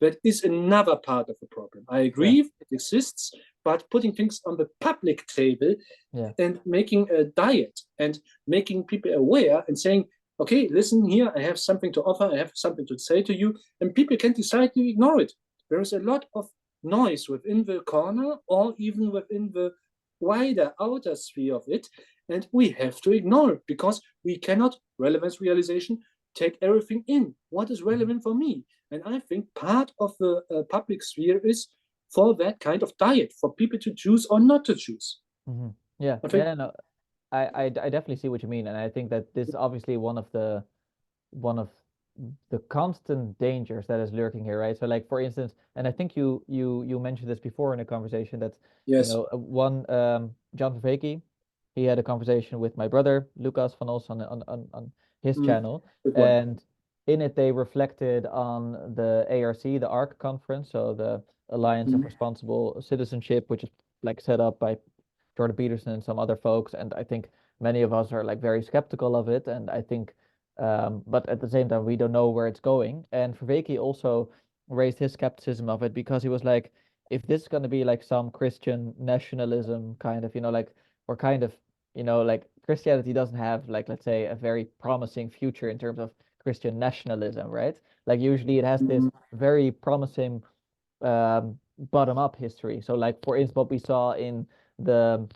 that is another part of the problem. I agree, it exists, but putting things on the public table and making a diet and making people aware and saying, okay, listen here, I have something to offer, I have something to say to you, and people can decide to ignore it. There is a lot of noise within the corner or even within the wider outer sphere of it. And we have to ignore it because we cannot, relevance realization, take everything in. What is relevant for me? And I think part of the public sphere is for that kind of diet, for people to choose or not to choose. Yeah, I think, yeah, no, I definitely see what you mean, and I think that this is obviously one of the constant dangers that is lurking here, right? So, like for instance, and I think you mentioned this before in a conversation that yes, one John Vervaeke, he had a conversation with my brother Lucas van Os on his channel, good one. and in it they reflected on the ARC, the ARC conference, so the Alliance of Responsible Citizenship, which is like set up by Jordan Peterson and some other folks, and I think many of us are like very skeptical of it, and I think but at the same time we don't know where it's going. And Vervaeke also raised his skepticism of it because he was like, if this is going to be like some Christian nationalism kind of, like, or kind of, like Christianity doesn't have, like, let's say, a very promising future in terms of Christian nationalism, right? Like usually it has this very promising bottom up history. So like for instance what we saw in the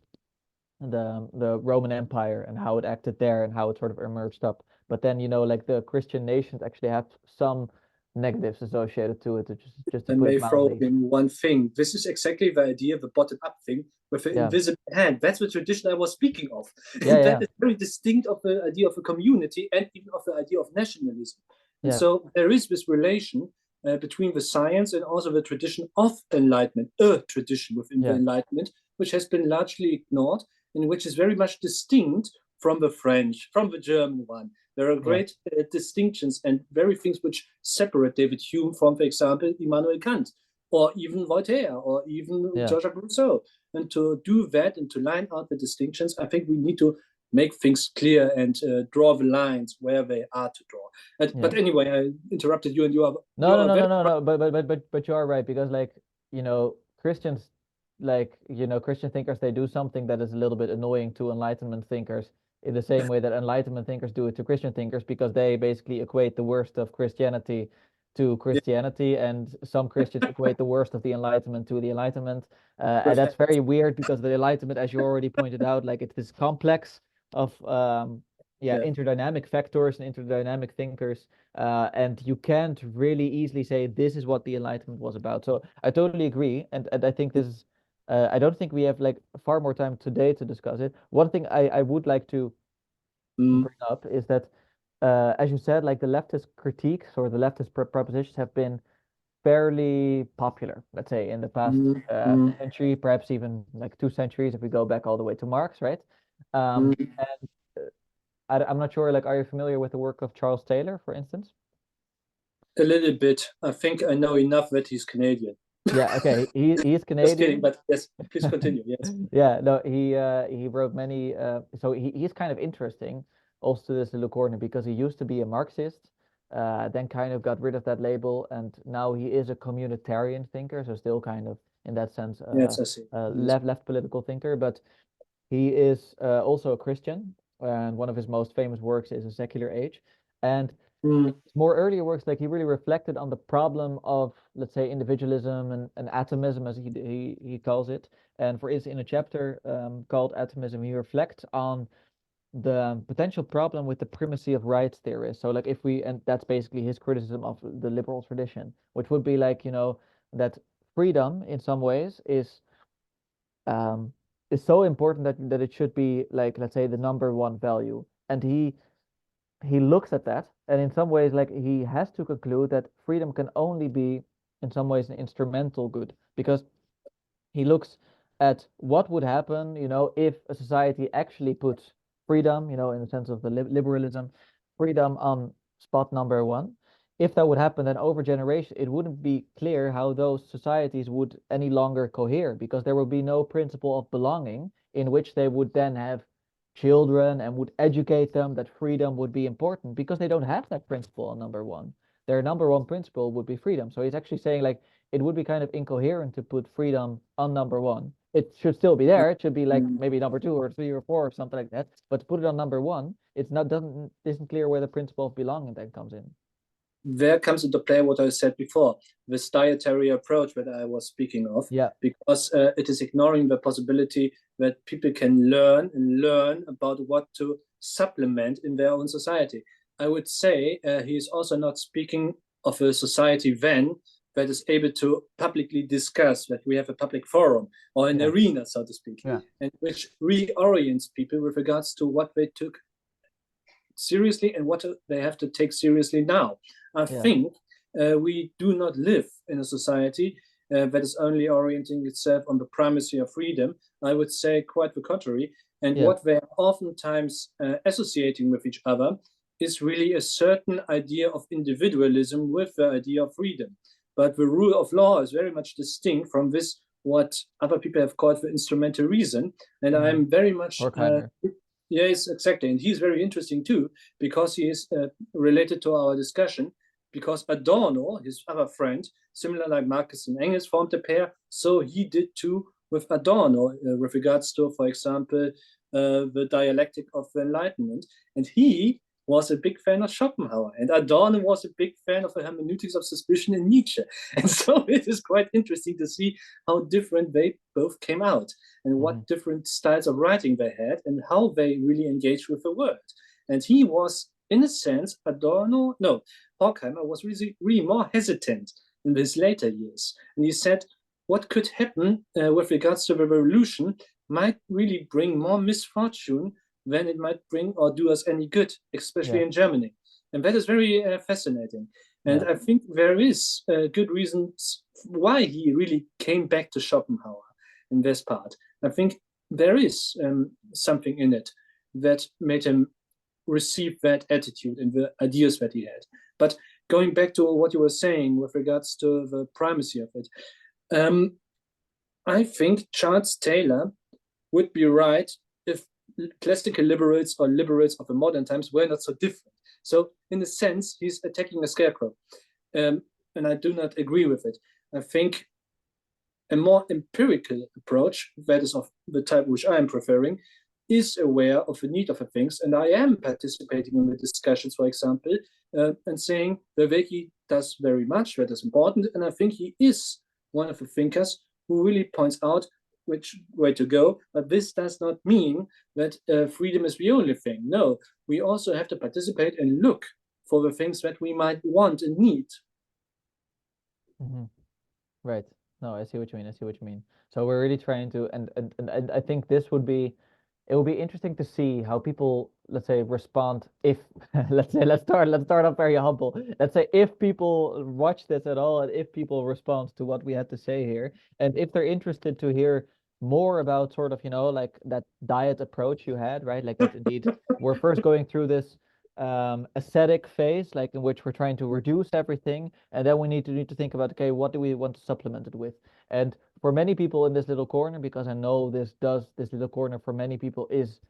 the Roman Empire and how it acted there and how it sort of emerged up. But then, like the Christian nations actually have some negatives associated to it, just to I put it may throw mildly. in one thing. This is exactly the idea of the bottom-up thing with the Yeah. invisible hand. That's the tradition I was speaking of. Yeah, And that yeah. is very distinct of the idea of a community and even of the idea of nationalism. And Yeah. so there is this relation between the science and also the tradition of enlightenment, a tradition within the Yeah. enlightenment, which has been largely ignored and which is very much distinct from the French, from the German one. There are great distinctions and very things which separate David Hume from, for example, Immanuel Kant, or even Voltaire, or even Yeah. Jean-Jacques Rousseau. And to do that and to line out the distinctions, I think we need to make things clear and draw the lines where they are to draw. But anyway, I interrupted you, and you are No. But you are right, because like, Christians, like, Christian thinkers, they do something that is a little bit annoying to Enlightenment thinkers in the same way that Enlightenment thinkers do it to Christian thinkers, because they basically equate the worst of Christianity to Christianity, and some Christians equate the worst of the Enlightenment to the Enlightenment. And that's very weird because the Enlightenment, as you already pointed out, like it's this complex of interdynamic factors and interdynamic thinkers, and you can't really easily say this is what the Enlightenment was about. So I totally agree, and I think this is. I don't think we have like far more time today to discuss it. One thing I would like to bring up is that, as you said, like the leftist critiques or the leftist propositions have been fairly popular, let's say, in the past century, perhaps even like 2 centuries if we go back all the way to Marx, right? And I'm not sure, like, are you familiar with the work of Charles Taylor, for instance? A little bit. I think I know enough that he's Canadian. Yeah, okay. He's Just kidding, Canadian. but yes, please continue. Yes. Yeah, no, he wrote many so he's kind of interesting also to this little corner because he used to be a Marxist, then kind of got rid of that label, and now he is a communitarian thinker, so still kind of in that sense Yes, I see. left political thinker, but he is also a Christian, and one of his most famous works is A Secular Age. And more earlier works, like he really reflected on the problem of, let's say, individualism and atomism, as he calls it. And for instance, in a chapter called Atomism, he reflects on the potential problem with the primacy of rights theorists. So like if we, and that's basically his criticism of the liberal tradition, which would be like, that freedom in some ways is so important that it should be like, let's say, the number one value. And he looks at that, and in some ways, like he has to conclude that freedom can only be in some ways an instrumental good, because he looks at what would happen, if a society actually puts freedom, in the sense of the liberalism, freedom on spot number one. If that would happen, then over generation, it wouldn't be clear how those societies would any longer cohere, because there would be no principle of belonging in which they would then have children and would educate them that freedom would be important, because they don't have that principle on number one. Their number one principle would be freedom. So he's actually saying, like, it would be kind of incoherent to put freedom on number one. It should still be there. It should be like maybe number two or three or four or something like that. But to put it on number one, it's not doesn't isn't clear where the principle of belonging then comes in. there comes into play what I said before, this dietary approach that I was speaking of, because it is ignoring the possibility that people can learn about what to supplement in their own society. I would say he is also not speaking of a society then that is able to publicly discuss, that we have a public forum or an arena, so to speak, and which reorients people with regards to what they took seriously and what they have to take seriously now. I think we do not live in a society that is only orienting itself on the primacy of freedom. I would say quite the contrary. And what they're oftentimes associating with each other is really a certain idea of individualism with the idea of freedom. But the rule of law is very much distinct from this, what other people have called the instrumental reason. And I'm very much yes, exactly. And he's very interesting too, because he is related to our discussion, because Adorno, his other friend, similar like Marx and Engels, formed a pair. So he did too with Adorno with regards to, for example, the dialectic of the Enlightenment. And he was a big fan of Schopenhauer, and Adorno was a big fan of the hermeneutics of suspicion in Nietzsche. And so it is quite interesting to see how different they both came out, and what different styles of writing they had, and how they really engaged with the world. And he was, in a sense, Horkheimer was really more hesitant in his later years. And he said, what could happen with regards to the revolution might really bring more misfortune than it might bring or do us any good, especially in Germany. And that is very fascinating. And I think there is good reasons why he really came back to Schopenhauer in this part. I think there is something in it that made him receive that attitude and the ideas that he had. But going back to what you were saying with regards to the primacy of it, I think Charles Taylor would be right if classical liberals or liberals of the modern times were not so different. So in a sense, he's attacking a scarecrow. And I do not agree with it. I think a more empirical approach, that is of the type which I am preferring, is aware of the need of the things. And I am participating in the discussions, for example, and saying Verweke does very much, that is important. And I think he is one of the thinkers who really points out which way to go. But this does not mean that freedom is the only thing. No, we also have to participate and look for the things that we might want and need. Right. No, I see what you mean. So we're really trying to, and I think it would be interesting to see how people, let's say, respond if, let's start off very humble. Let's say if people watch this at all, and if people respond to what we had to say here, and if they're interested to hear more about sort of, like that diet approach you had, right? Like that indeed, we're first going through this ascetic phase, like in which we're trying to reduce everything, and then we need to think about, okay, what do we want to supplement it with? And for many people in this little corner, because I know this little corner for many people is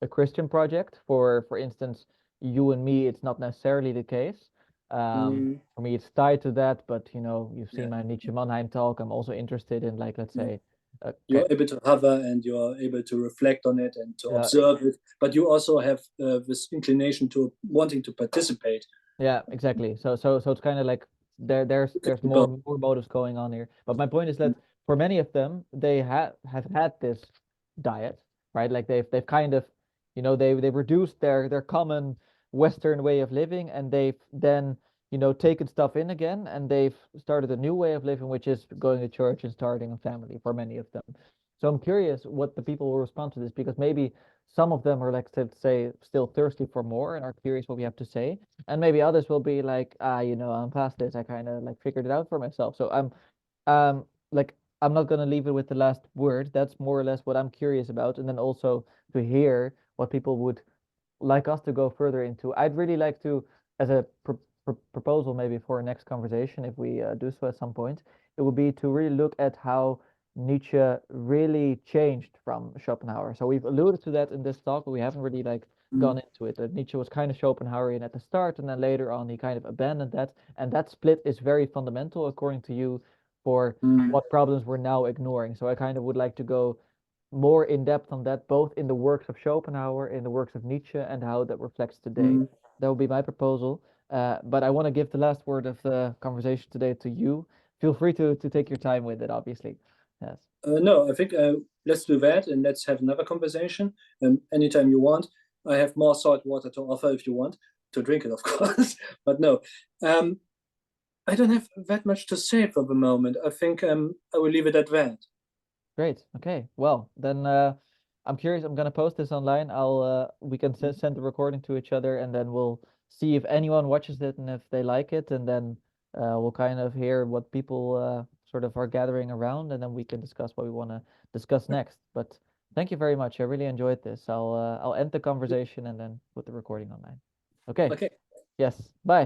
a Christian project. For instance, you and me, it's not necessarily the case. For me, it's tied to that, but you've seen my Nietzsche Mannheim talk. I'm also interested in, like, let's say, you're able to hover and you're able to reflect on it and to observe it, but you also have this inclination to wanting to participate. Yeah, exactly. So it's kind of like there's more motives going on here. But my point is that for many of them, they have had this diet, right? Like they've kind of, they've reduced their common Western way of living, and they've then taken stuff in again, and they've started a new way of living, which is going to church and starting a family for many of them. So I'm curious what the people will respond to this, because maybe some of them are, like, to say, still thirsty for more and are curious what we have to say, and maybe others will be like, I'm past this. I kind of like figured it out for myself. So I'm not gonna leave it with the last word. That's more or less what I'm curious about, and then also to hear what people would like us to go further into. I'd really like to, as a proposal maybe for our next conversation, if we do so at some point, it would be to really look at how Nietzsche really changed from Schopenhauer. So we've alluded to that in this talk, but we haven't really gone into it. That Nietzsche was kind of Schopenhauerian at the start, and then later on he kind of abandoned that. And that split is very fundamental, according to you, for what problems we're now ignoring. So I kind of would like to go more in depth on that, both in the works of Schopenhauer, in the works of Nietzsche, and how that reflects today. That would be my proposal. But I want to give the last word of the conversation today to you. Feel free to take your time with it, obviously. Yes. No, I think let's do that and let's have another conversation anytime you want. I have more salt water to offer if you want to drink it, of course. But no, I don't have that much to say for the moment. I think I will leave it at that. Great. Okay. Well, then I'm curious. I'm gonna post this online. We can send the recording to each other, and then we'll see if anyone watches it and if they like it, and then we'll kind of hear what people sort of are gathering around, and then we can discuss what we want to discuss next. But thank you very much. I really enjoyed this. I'll end the conversation and then put the recording online. Okay. Okay. Yes. Bye.